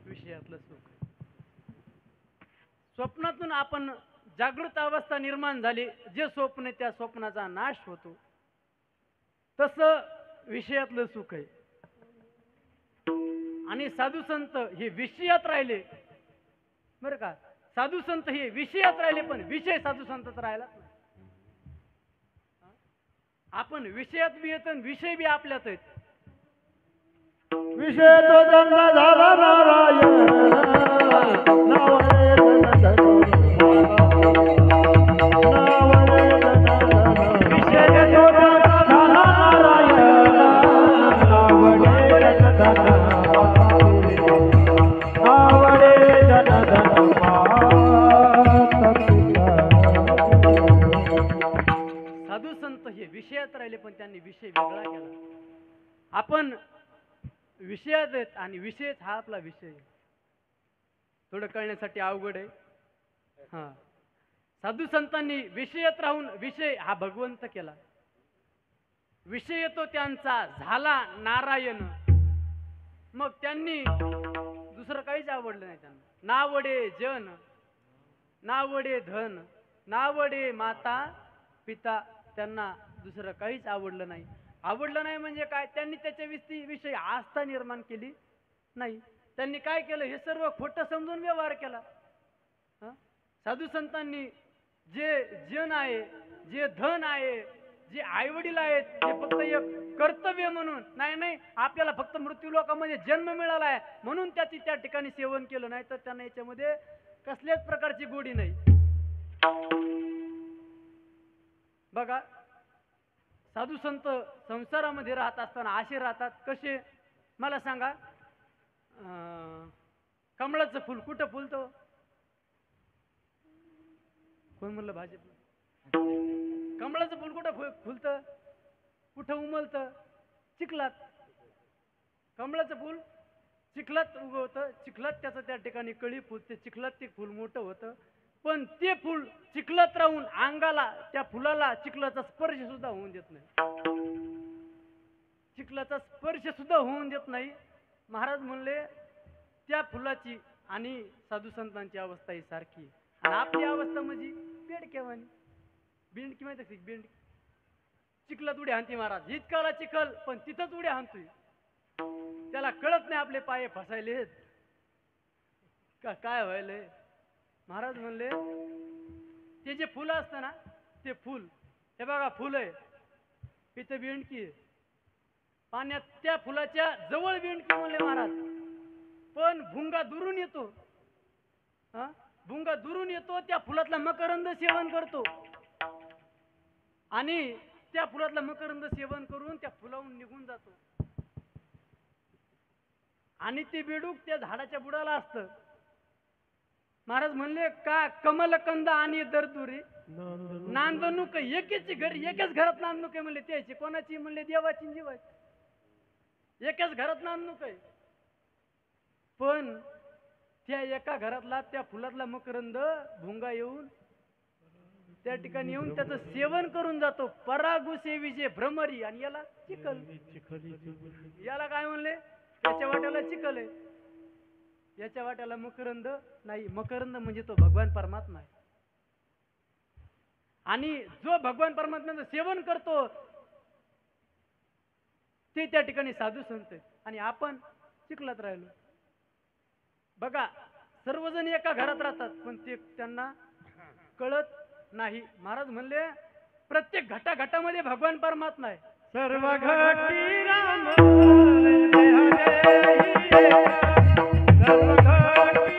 विषयातलं सुख. स्वप्नातून आपण जागृत अवस्था निर्माण झाली, जे स्वप्न आहे त्या स्वप्नाचा नाश होतो. तसं विषयातलं सुख आहे. आणि साधू संत हे विषयात राहिले बरं का. साधू संत हे विषयात राहिले, पण विषय साधू संतच राहिला. आपण विषयात बी येत, विषय बी आपल्यात आहेत. विषय तो त्यांचा झाला नारायण नावडे धन नावडे धन विषय तो त्यांचा झाला नारायण नावडे धन नावडे धन साधू संत हे विषयात राहिले पण त्यांनी विषय वेगळा केला. आपण विषयात आहेत आणि विषयच हा आपला विषय आहे. थोडं कळण्यासाठी अवघड आहे. हा साधू संतांनी विषयात राहून विषय हा भगवंत केला. विषय तो त्यांचा झाला नारायण. मग त्यांनी दुसरं काहीच आवडलं नाही त्यांना. नावडे जन, नावडे धन, नावडे माता पिता, त्यांना दुसरं काहीच आवडलं नाही. आवडलं नाही म्हणजे काय, त्यांनी त्याच्या विषयी आस्था निर्माण केली नाही. त्यांनी काय केलं, हे सर्व खोटं समजून व्यवहार केला. साधू संतांनी जे जन आहे, जे धन आहे, जे आईवडील आहेत, ते फक्त एक कर्तव्य म्हणून नाही आपल्याला फक्त मृत्यू लोकांमध्ये जन्म मिळाला आहे म्हणून त्याची त्या ठिकाणी सेवन केलं. नाही तर त्यांना याच्यामध्ये कसल्याच प्रकारची गोडी नाही. बघा, साधू संत संसारामध्ये राहत असताना असे राहतात कसे, मला सांगा. कमळाचं फुल कुठं फुलतं? कोण म्हणलं भाजी? कमळाचं फुल कुठं फुलतं? कुठं उमलतं? चिखलात. कमळाचं फुल चिखलात उगवतं, चिखलात त्याचं त्या ठिकाणी कळी फुलते, चिखलात ते फुल मोठं होतं. पण ते फुल चिखलात राहून अंगाला, त्या फुलाला चिखलाचा स्पर्श सुद्धा होऊन देत नाही. चिखलाचा स्पर्श सुद्धा होऊन देत नाही. महाराज म्हणले त्या फुलाची आणि साधू संतांची अवस्था ही सारखी. आणि आपली अवस्था म्हणजे बेडकेवानी. बेंडकी माहिती का? बेंड चिखलात उड्या हाणती महाराज. इतकाला चिखल पण तिथंच उड्या हाणतोय. त्याला कळत नाही आपले पाय फसायले का काय व्हायलंय. महाराज म्हणले ते जे फुलं असतं ना, ते फुल, हे बघा फुल आहे, इथं बेंडकी आहे, पाण्यात त्या फुलाच्या जवळ बेंडकी म्हणले महाराज. पण भुंगा दुरून येतो, भुंगा दुरून येतो, त्या फुलातला मकरंद सेवन करतो आणि त्या फुलातला मकरंद सेवन करून त्या फुलाहून निघून जातो. आणि ते बेडूक त्या झाडाच्या बुडाला असतं. महाराज म्हणले का कमलकंद आणि दरदुरी नांदणूक एकेच घरी, एकाच घरात नांदणूक आहे म्हणले. त्याची कोणाची म्हणले? देवाची जीवाची. एकाच घरात नांदणूक आहे. पण त्या एका घरातला त्या फुलातला मकरंद भुंगा येऊन त्या ठिकाणी येऊन त्याचं सेवन करून जातो. परागुसेविजे भ्रमरी. आणि याला चिखल. याला काय म्हणले? त्याच्या वाट्याला चिखल आहे, याच्या वाट्याला मकरंद नाही. मकरंद म्हणजे तो भगवान परमात्मा आहे. आणि जो भगवान परमात्म्याचं सेवन करतो ते त्या ठिकाणी साधू संत आहे. आणि आपण चिखलात राहिलो. बघा, सर्वजण एका घरात राहतात पण ते त्यांना कळत नाही. महाराज म्हणले प्रत्येक घटाघटामध्ये भगवान परमात्मा आहे. सर्व घटी राम सर्व घटी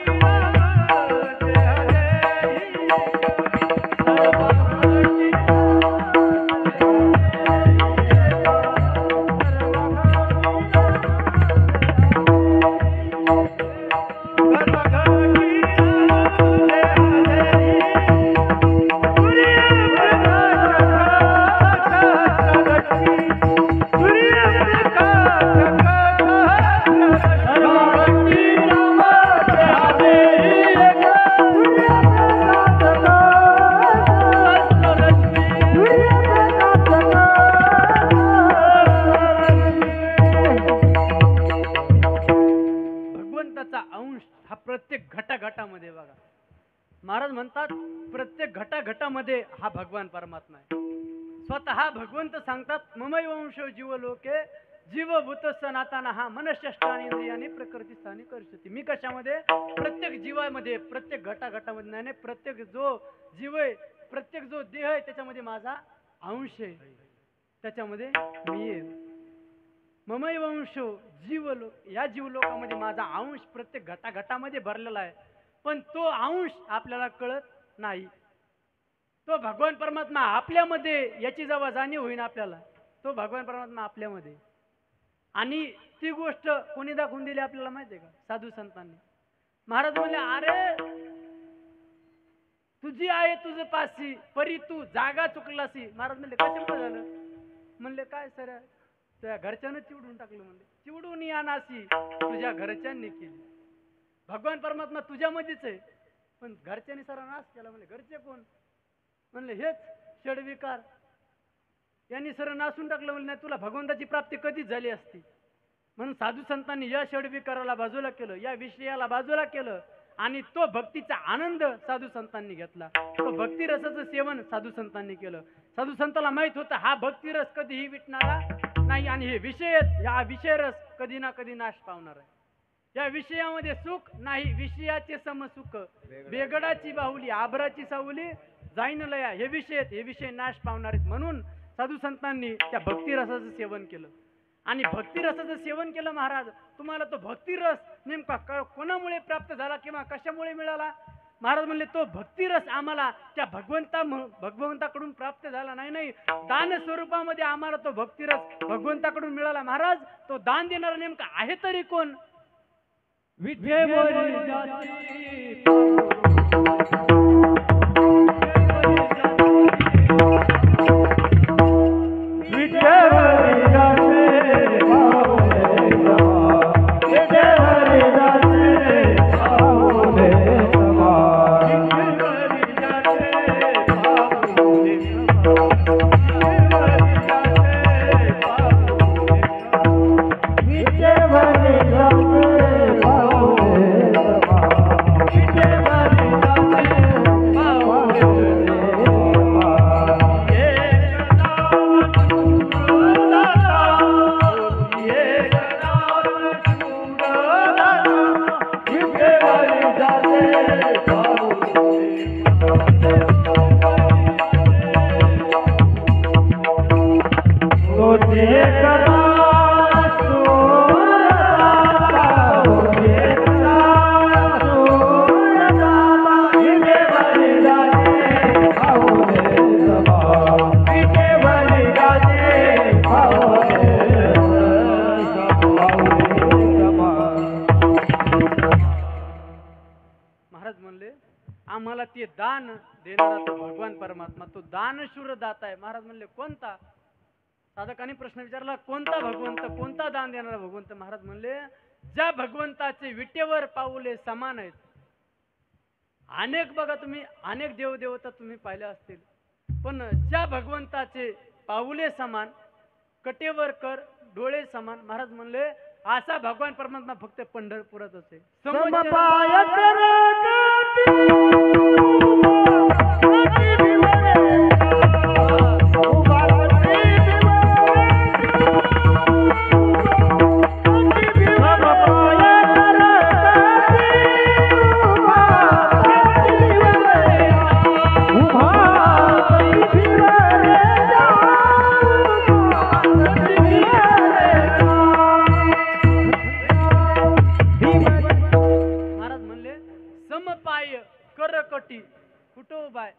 महाराज म्हणतात प्रत्येक घटाघटामध्ये हा भगवान परमात्मा आहे. स्वतः भगवंत सांगतात ममै वंशो जीव लोके जीवभूत सनातन हा मनष्ठानी इंद्रियाने प्रकृती स्थानी करशती. मी कशामध्ये? प्रत्येक जीवामध्ये, प्रत्येक घटाघटामध्ये नाही, प्रत्येक जो जीव आहे, प्रत्येक जो देह आहे त्याच्यामध्ये माझा अंश आहे, त्याच्यामध्ये मी आहे. ममई वंशो या जीवलोकामध्ये माझा अंश प्रत्येक घटाघटामध्ये भरलेला आहे, पण तो अंश आपल्याला कळत नाही. तो भगवान परमात्मा आपल्यामध्ये, याची जेव्हा जाणीव होईन आपल्याला, तो भगवान परमात्मा आपल्यामध्ये. आणि ती गोष्ट कोणी दाखवून दिली आपल्याला माहिती आहे का? साधू संतांनी. महाराज म्हणले, अरे तुझी आहे तुझं पाशी, परी तू जागा चुकलासी. महाराज म्हणले, कशामुळे झालं? म्हणले, काय सर, तुझ्या घरच्यानं चिवडून टाकलं. म्हणले, चिवडून या नाशी तुझ्या घरच्यांनी केली. भगवान परमात्मा तुझ्यामध्येच आहे, पण घरच्यांनी सारा नाश केला. म्हणले, घरचे कोण? म्हणले, हेच षडविकार, यांनी सर नासून टाकलं. म्हणले, तुला भगवंताची प्राप्ती कधीच झाली असती. म्हणून साधू संतांनी या षडविकाराला बाजूला केलं, या विषयाला बाजूला केलं, आणि तो भक्तीचा आनंद साधू संतांनी घेतला. तो भक्ती रसाचं सेवन साधू संतांनी केलं. साधू संतांना माहित होतं हा भक्ती रस कधीही विटणारा नाही, आणि हे हा विषय रस कधी ना कधी नाश पावणार आहे. या विषयामध्ये सुख नाही, विषयाचे समसुख, बेगडाची बाहुली आभराची सावली जाईन लया. हे विषय नाश पावणार आहेत. म्हणून साधू संतांनी त्या भक्ती रसाचं सेवन केलं, आणि भक्ती रसाचं सेवन केलं. महाराज, तुम्हाला तो भक्ती रस नेमका कोणामुळे प्राप्त झाला किंवा कशामुळे मिळाला? महाराज म्हणले, तो भक्ती रस आम्हाला त्या भगवंताकडून प्राप्त झाला नाही, दान स्वरूपामध्ये आम्हाला तो भक्ती रस भगवंताकडून मिळाला. महाराज, तो दान देणारा नेमका आहे तरी कोण? विठेवरी जाती आम्हाला ते दान देणारा तो भगवान परमात्मा, तो दानशूर दाता आहे. महाराज म्हणले, कोणता? साधकांनी प्रश्न विचारला, कोणता भगवंत, कोणता दान देणारा भगवंत? महाराज म्हणले, ज्या भगवंताचे विटेवर पाऊले समान आहेत. अनेक बघा तुम्ही, अनेक देवदेवता तुम्ही पाहिल्या असतील, पण ज्या भगवंताचे पाऊले समान, कटेवर कर, डोळे समान, महाराज म्हणले असा भगवान परमात्मा फक्त पंढरपुरातच आहे. समपाय कर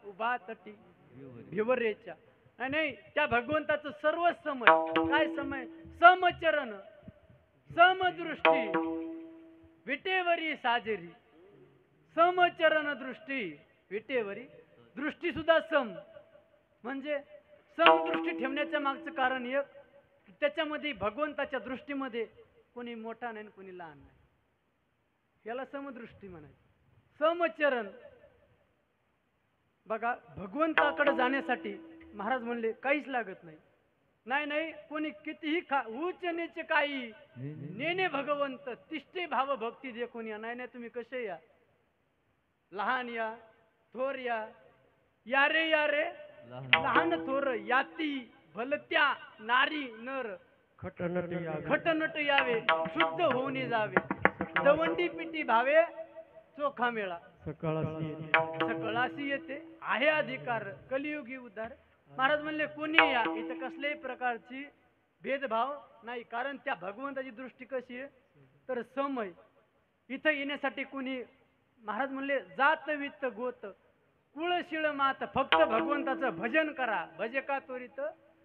उभा तटी भिवरेच्या. नाही, त्या भगवंताचं सर्व समय काय? समय समचरण, समदृष्टी, विटेवरी साजेरी. समचरण दृष्टी, विटेवरी दृष्टी सुद्धा सम. म्हणजे समदृष्टी ठेवण्याच्या मागचं कारण एक, त्याच्यामध्ये भगवंताच्या दृष्टीमध्ये कोणी मोठा नाही कोणी लहान नाही, याला समदृष्टी म्हणायची. समचरण बघा, भगवंताकडे जाण्यासाठी महाराज म्हणले काहीच लागत नाही. नाही, कोणी कितीही उच्च नीच काही नेने भगवंत तिष्ठे भाव भक्ती देखून या. नाही, तुम्ही कसे या, लहान या, थोर या, यारे लहान थोर याती भलत्या नारी नर खटनट यावे, शुद्ध होऊन जावे, दवंडी पिटी भावे चोखा मेळा. सकळाशी येते आहे अधिकार, कलियुगी उद्धार. महाराज म्हणले कोणी या, इथं कसल्याही प्रकारची भेदभाव नाही, कारण त्या भगवंताची दृष्टी कशी आहे तर सम आहे. इथं येण्यासाठी कुणी महाराज म्हणले जात वित्त गोत कुळ शिळ मात फक्त भगवंताचं भजन करा. भजे का त्वरित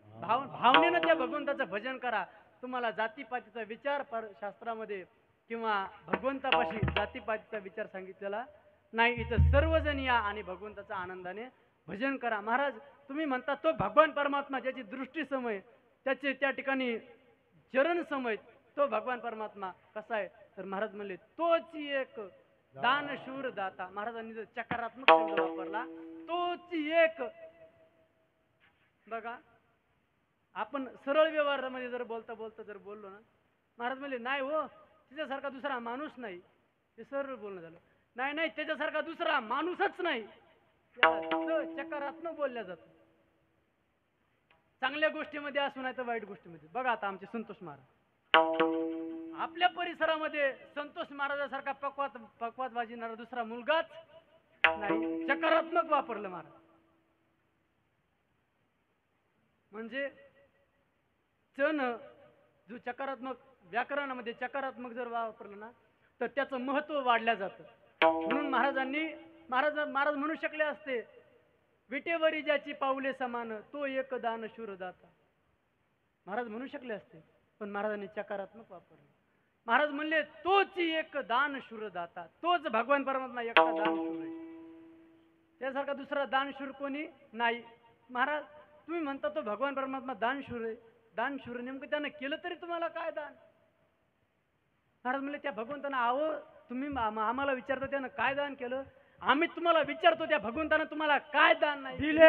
भावनेनं त्या भगवंताचं भजन करा. तुम्हाला जातीपातीचा विचार शास्त्रामध्ये किंवा भगवंतापाशी जातीपातीचा विचार सांगितलेला नाही. इथं सर्वजण या आणि भगवंताचा आनंदाने भजन करा. महाराज तुम्ही म्हणता तो भगवान परमात्मा ज्याची दृष्टी समय त्याचे त्या ठिकाणी चरण समय तो भगवान परमात्मा कसा आहे तर महाराज म्हणले तोच एक दानशूर दाता. महाराजांनी जर चकारात्मक शब्द वापरला तोच एक. बघा आपण सरळ व्यवहारामध्ये जर बोलता बोलता जर बोललो ना महाराज म्हणले नाही हो तिच्यासारखा दुसरा माणूस नाही. ते सरळ बोलणं झालं. नाही नाही त्याच्यासारखा दुसरा माणूसच नाही. चकारात्मक बोलल्या जातं. चांगल्या गोष्टीमध्ये असू नाही तर वाईट गोष्टीमध्ये. बघा आता आमचे संतोष महाराज आपल्या परिसरामध्ये संतोष महाराजासारखा पक्वात वाजविणारा दुसरा मुलगाच नाही. चकारात्मक वापरलं महाराज. म्हणजे चन जो चकारात्मक व्याकरणामध्ये चकारात्मक जर वापरलं ना तर त्याचं महत्व वाढलं जातं. म्हणून महाराज म्हणू शकले असते विटेवरी ज्याची पाऊले समान तो एक दान शूर दाता. महाराज म्हणू शकले असते पण महाराजांनी चकारात्मक वापरले. महाराज म्हणले तोच एक दान शूर दाता. तोच भगवान परमात्मा एकटा दानशूर आहे. त्यासारखा दुसरा दानशूर कोणी नाही. महाराज तुम्ही म्हणता तो भगवान परमात्मा दानशूर आहे. दानशूर नेमकं त्यानं केलं तरी तुम्हाला काय दान. महाराज म्हणले त्या भगवंतानं आहो तुम्ही आम्हाला विचारता त्यानं काय दान केलं. आम्ही तुम्हाला विचारतो त्या भगवंतानं तुम्हाला काय दान नाही दिले.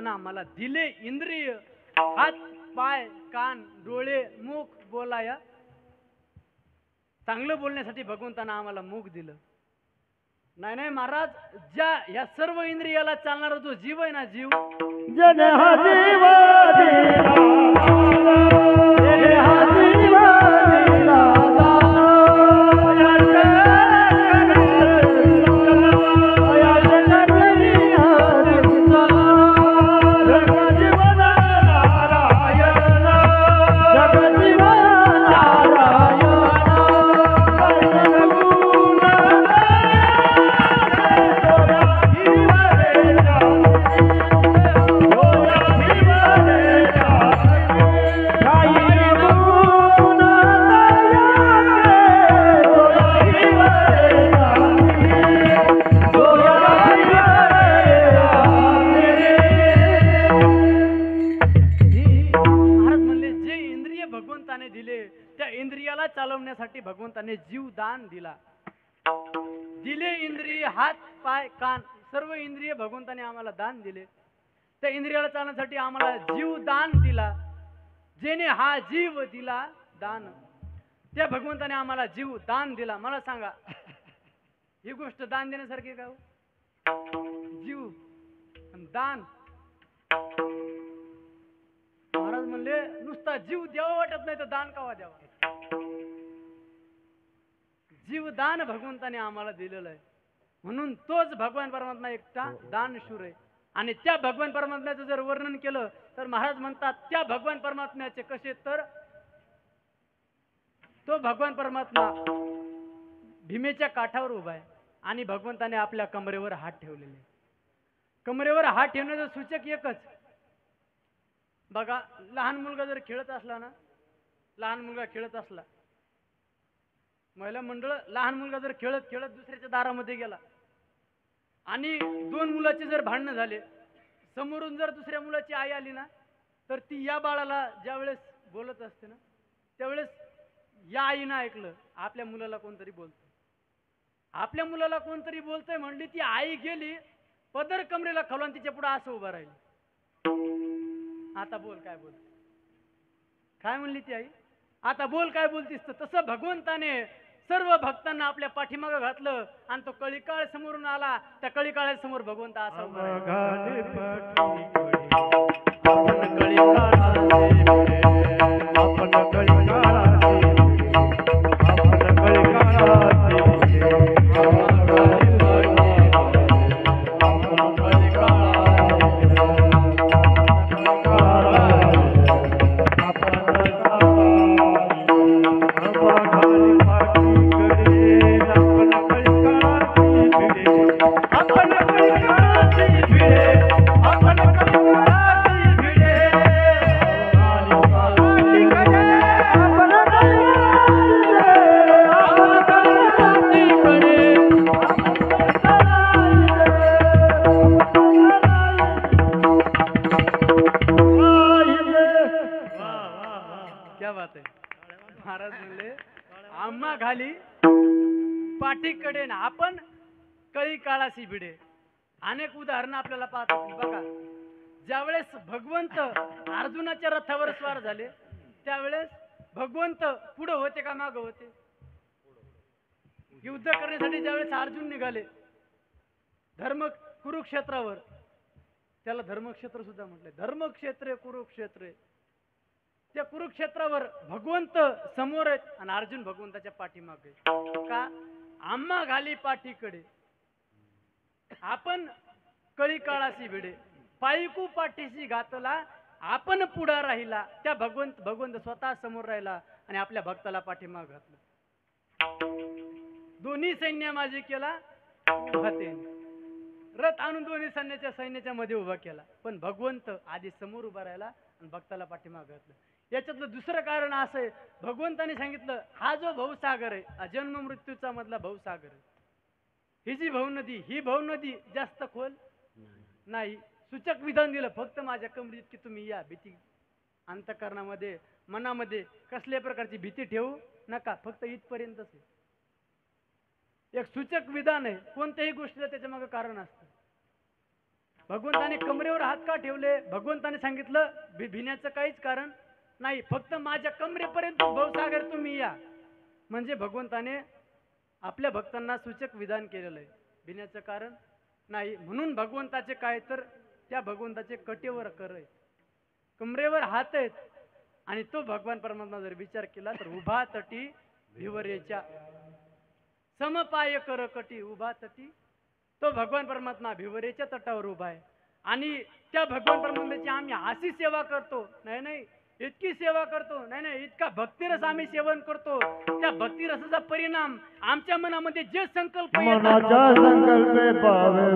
आम्हाला दिले इंद्रिय हात पाय कान डोळे मुख बोलाया. चांगलं बोलण्यासाठी भगवंतानं आम्हाला मुख दिलं. नाही नाही महाराज ज्या या सर्व इंद्रियाला चालणारा जो जीव आहे ना जीव जन हा जीव चालवण्यासाठी भगवंताने जीव दान दिला. दिले इंद्रिय हात पाय कान सर्व इंद्रिय भगवंताने आम्हाला दान दिले. त्या इंद्रियाला चालण्यासाठी आम्हाला जीव दान दिला. जेने हा जीव दिला दान त्या भगवंताने आम्हाला जीव दान दिला. मला सांगा ही गोष्ट दान देण्यासारखी का हो? जीव दान. महाराज म्हणले नुसता जीव द्यावा वाटत नाही तर दान कावा द्यावा. जीवदान भगवंताने आम्हाला दिलेलं आहे. म्हणून तोच भगवान परमात्मा एकटा दानशूर आहे. आणि त्या भगवान परमात्म्याचं जर वर्णन केलं तर महाराज म्हणतात त्या भगवान परमात्म्याचे कसे तर तो भगवान परमात्मा भीमेच्या काठावर उभा आहे आणि भगवंताने आपल्या कमरेवर हात ठेवलेले. कमरेवर हात ठेवण्याचं सूचक एकच. बघा लहान मुलगा जर खेळत असला ना लहान मुलगा खेळत असला महिला मंडळ लहान मुलगा जर खेळत खेळत दुसऱ्याच्या दारामध्ये गेला आणि दोन मुलाचे जर भांडणं झाले, समोरून जर दुसऱ्या मुलाची आई आली ना, तर ती या बाळाला ज्यावेळेस बोलत असते ना, त्यावेळेस या आईनं ऐकलं आपल्या मुलाला कोणतरी बोलतंय, आपल्या मुलाला कोणतरी बोलतंय म्हणली, ती आई गेली पदर कमरेला खालून तिच्या पुढे असं उभा राहिली. आता बोल काय बोल, काय म्हणली ती आई, आता बोल काय बोलतीस. तर तसं भगवंताने सर्व भक्तांना आपल्या पाठीमागं घातलं आणि तो कळीकाळ समोरून आला. त्या कळीकाळा समोर भगवंत असा उभा राहिला. महाराज म्हणले आम्हा घाली पाठीकडे ना आपण कळी काळाशी भिडे. अनेक उदाहरणं आपल्याला पाहता बघा. ज्यावेळेस भगवंत अर्जुनाच्या रथावर स्वार झाले त्यावेळेस भगवंत पुढे होते का मागे होते? युद्ध करण्यासाठी ज्यावेळेस अर्जुन निघाले धर्म कुरुक्षेत्रावर, त्याला धर्मक्षेत्र सुद्धा म्हटले, धर्मक्षेत्रे कुरुक्षेत्रे. त्या कुरुक्षेत्रावर भगवंत समोर आहेत आणि अर्जुन भगवंताच्या पाठीमागे. का? आम्हा घाली पाठीकडे आपण कळी काळाशी भिडे, पायकू पाठीशी घातला आपण पुढे राहिला. त्या भगवंत स्वतः समोर राहिला आणि आपल्या भक्ताला पाठीमाग घातलं. दोन्ही सैन्य माझे केला हातेने, रथ आणून दोन्ही सैन्याच्या मध्ये उभा केला, पण भगवंत आधी समोर उभा राहिला आणि भक्ताला पाठीमाग घातलं. याच्यातलं दुसरं कारण असं आहे, भगवंताने सांगितलं हा जो भवसागर आहे, हा जन्म मृत्यूचा मधला भवसागर आहे, ही जी भवनदी, ही भवनदी जास्त खोल नाही. सूचक विधान दिलं, फक्त माझ्या कमरी इतकी तुम्ही या, भीती अंतःकरणामध्ये मनामध्ये कसल्या प्रकारची भीती ठेवू नका, फक्त इथपर्यंतच आहे. एक सूचक विधान आहे, कोणत्याही गोष्टीला त्याच्या मागे कारण असतं. भगवंताने कमरेवर हात का ठेवले? भगवंताने सांगितलं भिण्याचं काहीच कारण नाही, फक्त माझ्या कमरेपर्यंत भवसागर तुम्ही या. म्हणजे भगवंताने आपल्या भक्तांना सूचक विधान केलेलं आहे, भिण्याचं कारण नाही. म्हणून भगवंताचे काय, तर त्या भगवंताचे कटेवर कर आहे, कमरेवर हात आहेत. आणि तो भगवान परमात्मा जर विचार केला तर उभा तटी भिवरेच्या समपाय कर कटी, उभा तटी तो भगवान परमात्मा भिवरेच्या तटावर उभा आहे. आणि त्या भगवान परमात्म्याची आम्ही अशी सेवा करतो, नाही इतकी सेवा करतो, नाही इतका भक्तिरस आम्ही सेवन करतो. त्या भक्तिरसाचा परिणाम आमच्या मनामध्ये जे संकल्प मनाचा संकल्पे पावे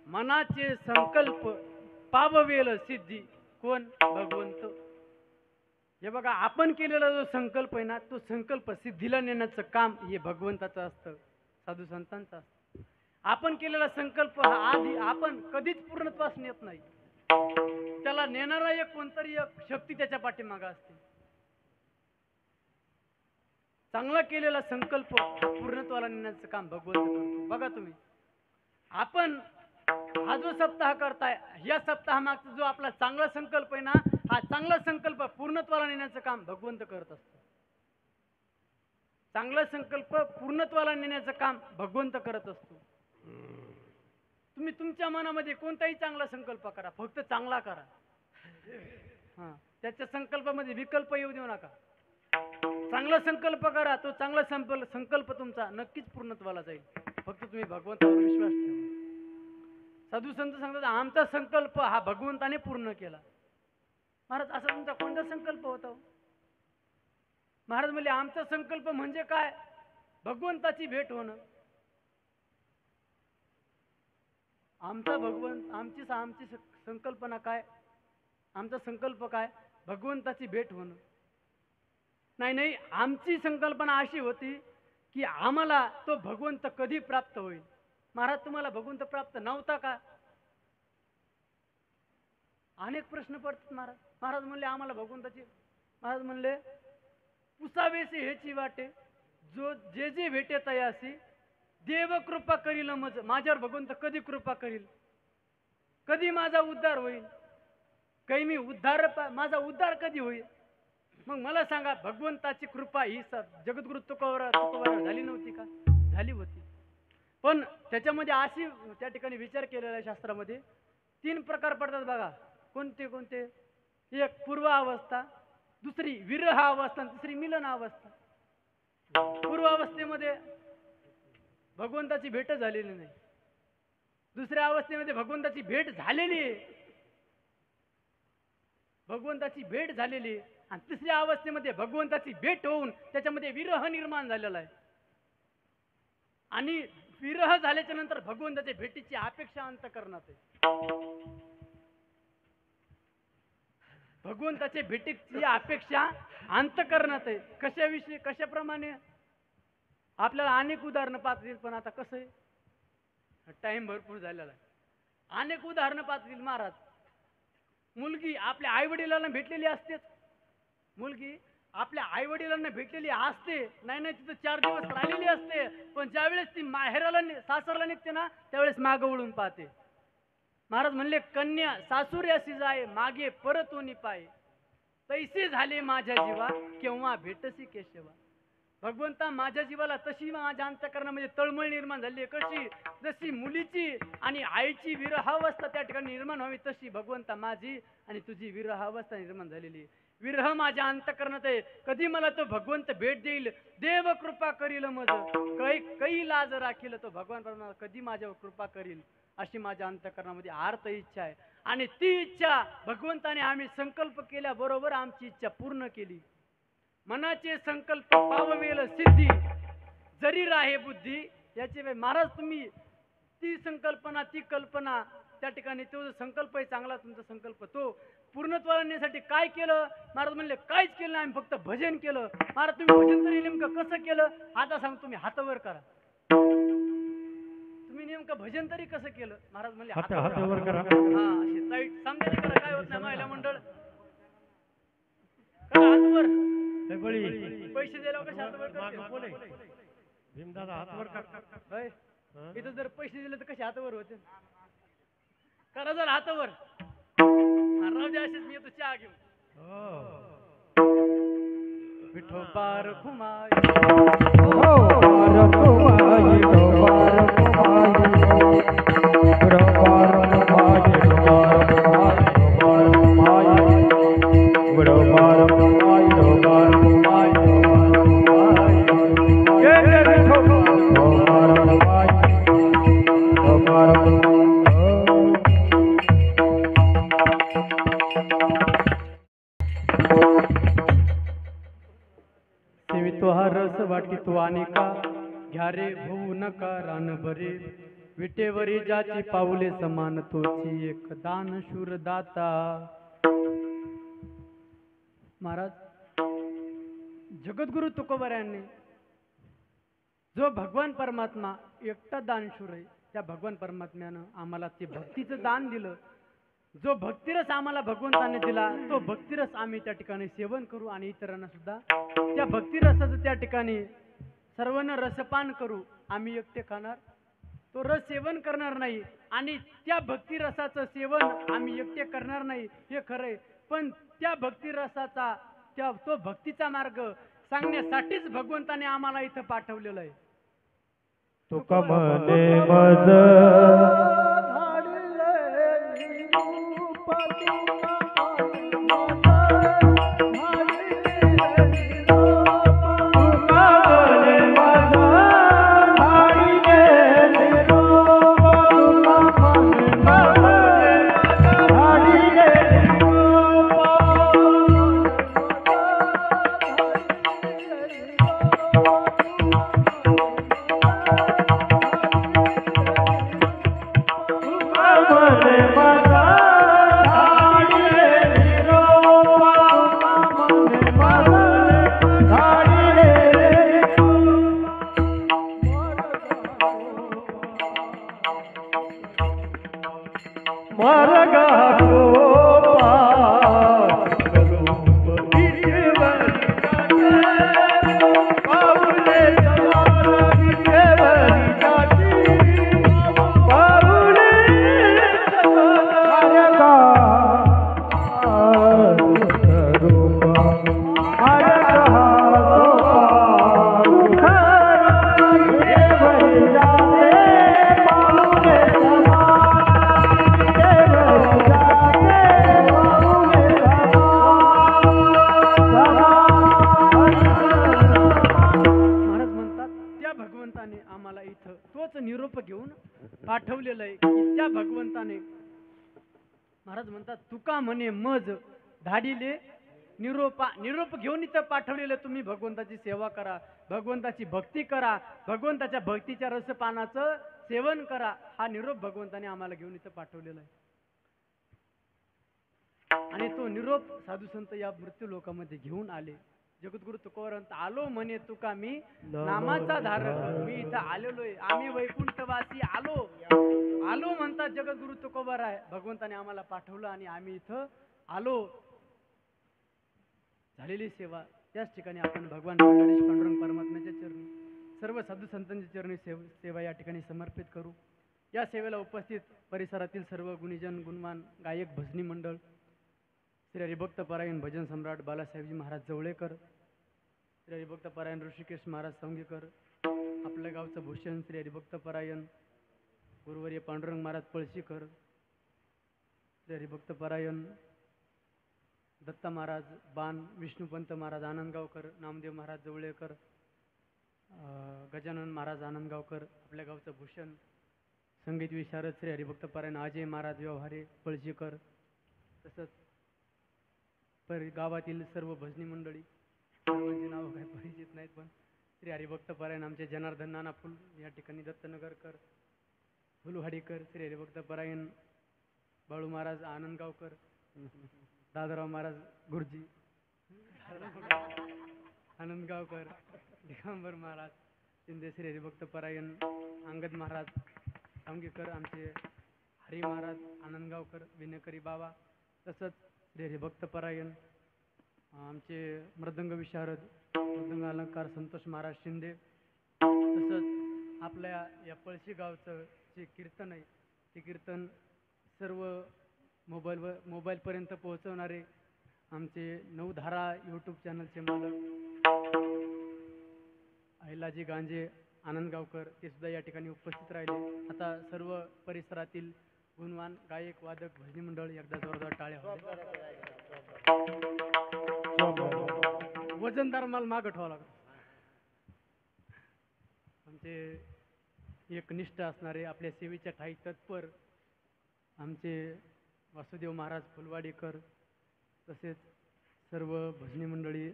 मनाचे संकल्प पाववेल सिद्धी. कोण? भगवंत. हे बघा, आपण केलेला जो संकल्प आहे ना, तो संकल्प सिद्धीला नेण्याचं काम हे भगवंताचं असतं, साधू संतांचं असतं. आपण केलेला संकल्प हा आधी आपण कधीच पूर्णत्वास नेत नाही. त्याला नेणारा एक कोणतरी एक शक्ती त्याच्या पाठीमागे असते. चांगला केलेला संकल्प पूर्णत्वाला नेण्याचं काम भगवंत करतो. बघा तुम्ही, आपण हा जो सप्ताह करताय, या सप्ताहामागचा जो आपला चांगला संकल्प आहे ना, हा चांगला संकल्प पूर्णत्वाला नेण्याचं काम भगवंत करत असतो. चांगला संकल्प पूर्णत्वाला नेण्याचं काम भगवंत करत असतो. तुम्ही तुमच्या मनामध्ये कोणताही चांगला संकल्प करा, फक्त चांगला करा. हा, त्याच्या संकल्पामध्ये विकल्प येऊ देऊ नका. चांगला संकल्प करा, तो चांगला संकल्प तुमचा नक्कीच पूर्णत्वाला जाईल. फक्त तुम्ही भगवंतावर विश्वास ठेवा. साधू संत सांगतात, आमचा संकल्प हा भगवंताने पूर्ण केला. महाराज, असा तुमचा कोणता संकल्प होता? महाराज म्हणले, आमचा संकल्प म्हणजे काय? भगवंताची भेट होणं. आमचा भगवंत, आमची संकल्पना काय? आमचा संकल्प काय? भगवंताची भेट होणं. नाही, आमची संकल्पना अशी होती की आम्हाला तो भगवंत कधी प्राप्त होईल. महाराज, तुम्हाला भगवंत प्राप्त नव्हता का? अनेक प्रश्न पडतात. महाराज म्हणले, आम्हाला भगवंताची. महाराज म्हणले, पुसावेसे हेची वाटे, जो जे जे भेटे तयासी, देव कृपा करील मज. माझ्यावर भगवंत कधी कृपा करील? कधी माझा उद्धार होईल? काही मी माझा उद्धार कधी होईल? मग मला सांगा, भगवंताची कृपा ही जगद्गुरु तुकोबारावर झाली नव्हती का? झाली होती. पण त्याच्यामध्ये अशी त्या ठिकाणी विचार केलेला आहे शास्त्रामध्ये, 3 प्रकार पडतात बघा. कोणते कोणते? एक पूर्व अवस्था, दुसरी विरह अवस्था, तिसरी मिलन अवस्था. पूर्व अवस्थेमध्ये भगवंताची भेट झालेली नाही. दुसऱ्या अवस्थेमध्ये भगवंताची भेट झालेली आहे, भगवंताची भेट झालेली आहे. आणि तिसऱ्या अवस्थेमध्ये भगवंताची भेट होऊन त्याच्यामध्ये विरह निर्माण झालेला आहे. आणि विरह झाल्याच्या नंतर भगवंताच्या भेटीची अपेक्षा अंतःकरणात आहे. भगवंताच्या भेटीची अपेक्षा अंतःकरणात आहे. कशाविषयी, कशाप्रमाणे? आपल्याला अनेक उदाहरणं पाहता येईल, पण आता कसं आहे, टाइम भरपूर झालेला आहे. अनेक उदाहरणं पाहता येईल. महाराज, मुलगी आपल्या आई वडिलांना भेटलेली असतेच. मुलगी आपल्या आई वडिलांना भेटलेली असते, नाही तिथं 4 दिवस राहिलेली असते. पण ज्यावेळेस ती माहेराला सासरला निघते ना, त्यावेळेस मागं वळून पाहते. महाराज म्हणले, कन्या सासुऱ्यासी जाय, मागे परतोनी पाय, तैसे झाले माझ्या जीवा, केव्हा भेटसी केशवा. भगवंता, माझ्या जीवाला तशी माझ्या अंतःकरणामध्ये तळमळ निर्माण झाली. कशी? जशी मुलीची आणि आईची विरहावस्था त्या ठिकाणी निर्माण व्हावी, तशी भगवंता माझी आणि तुझी विरहावस्था निर्माण झालेली. विरह माझ्या अंतःकरणात आहे. कधी मला तो भगवंत भेट देईल? देव कृपा करील मज, काही लाज राखील तो भगवान परमात्मा कधी माझ्यावर कृपा करील, अशी माझ्या अंतःकरणामध्ये आर्त इच्छा आहे. आणि ती इच्छा भगवंताने आम्ही संकल्प केल्याबरोबर आमची इच्छा पूर्ण केली. मनाचे संकल्प पाववेल सिद्धी, जरी राहे बुद्धी याचे. महाराज, तुम्ही ती संकल्पना, ती कल्पना त्या ठिकाणी, तो संकल्प आहे चांगला तुमचा संकल्प, तो पूर्णत्वाला नेण्यासाठी काय केलं? महाराज म्हणले, काहीच केलं नाही, आम्ही फक्त भजन केलं. महाराज, तुम्ही भजन तरी नेमकं कसं केलं? आता सांग, तुम्ही हातावर करा. तुम्ही नेमकं भजन तरी कसं केलं? महाराज म्हणले, हातावर करा. हा, असे ताईट समजायला करा, काय होत नाही. महिला मंडळ करा हातावर. पैसे दिल्यावर कसे हातावर करते? भीमदादा हातावर करा. इथं जर पैसे दिले तर कसे हातावर होते? करा जर हातावर. राहू दे असेच, मी येतो चहा घेऊन. विठोबार घुमाय, सेवितो हा रस वाटितो अनेका, घ्या रे होऊ नका रान बरे. विटेवरी ज्याची पाऊले समान, तोची एक दान शूर दाता. महाराज, जगद्गुरु तुकोबारायांनी जो भगवान परमात्मा एकटा दानशूर आहे, त्या भगवान परमात्म्यानं आम्हाला ते भक्तीचं दान दिलं. जो भक्तिरस आम्हाला भगवंताने दिला, तो भक्तिरस आम्ही त्या ठिकाणी सेवन करू आणि इतरांना सुद्धा त्या भक्तिरसाचं त्या ठिकाणी सर्वांना रसपान करू. आम्ही एकटे खाणार, तो रस सेवन करणार नाही आणि त्या भक्तिरसाचं सेवन आम्ही एकटे करणार नाही, हे खरंय. पण त्या भक्तिरसाचा तो भक्तीचा मार्ग सांगण्यासाठीच भगवंताने आम्हाला इथं पाठवलेलं आहे. तुका म्हणे मज आम्हाला इथं तोच निरोप घेऊन पाठवलेलं आहे की त्या भगवंताने महाराज म्हणतात तुका म्हणे मज धाडीले निरोप घेऊन इथं पाठवलेलं. तुम्ही भगवंताची सेवा करा, भगवंताची भक्ती करा, भगवंताच्या भक्तीच्या रसपानाचं सेवन करा, हा निरोप भगवंताने आम्हाला घेऊन इथं पाठवलेला आहे. आणि तो निरोप साधू संत या मृत्यू लोकांमध्ये घेऊन आले. जगद्गुरु तुकोबारांत आलो म्हणे तुका मी नामाचा धारक, मी इथं आलेलोय, आम्ही वैकुंठवासी आलो म्हणतात जगद्गुरु तुकोबाराय. भगवंताने आम्हाला पाठवलं आणि आम्ही इथं आलो. झालेली सेवा त्याच ठिकाणी आपण भगवान पांडुरंग परमात्म्याच्या चरणी, सर्व साधू संतांच्या चरणी सेवा या ठिकाणी समर्पित करू. या सेवेला उपस्थित परिसरातील सर्व गुणीजन, गुणवान, गायक, भजनी मंडळ, श्री हरिभक्त परायण भजन सम्राट बालासाहेबजी महाराज जवळेकर, श्री हरिभक्त परायण ऋषिकेश महाराज संगीकर, आपल्या गावचं भूषण श्री हरिभक्त परायण गुरुवर्य पांडुरंग महाराज पळशीकर, श्री हरिभक्त परायण दत्ता महाराज बाण, विष्णुपंत महाराज आनंदगावकर, नामदेव महाराज जवळेकर, गजानन महाराज आनंदगावकर, आपल्या गावचं भूषण संगीत विशारद श्री हरिभक्त परायण अजय महाराज व्यवहारे पळशीकर, तसंच गावातील सर्व भजनी मंडळी, सर्वांची नावं काही परिचित नाहीत, पण श्री हरिभक्त परायण आमचे जनार्दन नाना फुल या ठिकाणी, दत्तनगरकर, फुलवाडीकर, श्री हरिभक्त परायण बाळू महाराज आनंदगावकर, दादाराव महाराज गुरुजी आनंदगावकर, दिगंबर महाराज शिंदे, श्री हरिभक्त परायण अंगद महाराज सांगीकर, आमचे हरी महाराज आनंदगावकर, विनयकरी बाबा, तसंच श्री हरिभक्त परायण आमचे मृदंग विशारद मृदंग अलंकार संतोष महाराज शिंदे, तसंच आपल्या या पळशी गावचं जे कीर्तन आहे ते कीर्तन सर्व मोबाईलपर्यंत पोहोचवणारे आमचे नवधारा यूट्यूब चॅनलचे मालक अहिलाजी गांजे आनंदगावकर, ते सुद्धा या ठिकाणी उपस्थित राहिले. आता सर्व परिसरातील गुणवान गायक, वादक, भजनी मंडळ एकदा जोरदार टाळ्या वजनदार माल मागं ठेवावा लागतो. आमचे एक निष्ठ असणारे, आपल्या सेवेच्या ठाई तत्पर आमचे वासुदेव महाराज फुलवाडीकर, तसेच सर्व भजनी मंडळी,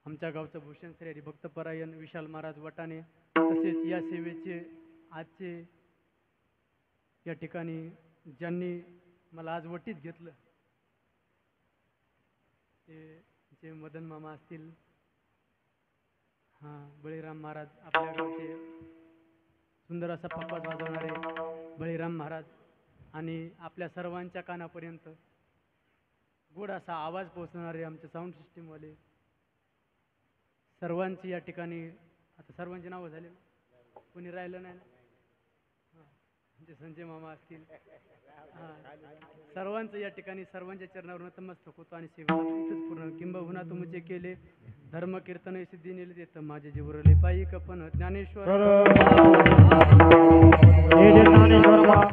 आमच्या गावचं भूषण श्री हरिभक्त परायण विशाल महाराज वटाणे, तसेच या सेवेचे आजचे या ठिकाणी ज्यांनी मला आज वटीत घेतलं ते मदन मामा असतील, हां बळीराम महाराज आपल्या गावचे सुंदर असा पप्पाच वाजवणारे बळीराम महाराज आणि आपल्या सर्वांच्या कानापर्यंत गोड असा आवाज पोहोचणारे आमचे साऊंड सिस्टीमवाले सर्वांची या ठिकाणी आता सर्वांची नावं झाली ना कोणी राहिलं नाही ना हां म्हणजे संजय मामा असतील हां सर्वांचं या ठिकाणी सर्वांच्या चरणावर नतमस्तक होतो आणि सेवा इथंच पूर्ण किंबहुना तुमचे केले धर्म कीर्तन सिद्धी नेले देत माझे जीवरले पायी कपन ज्ञानेश्वर ज्ञानेश्वर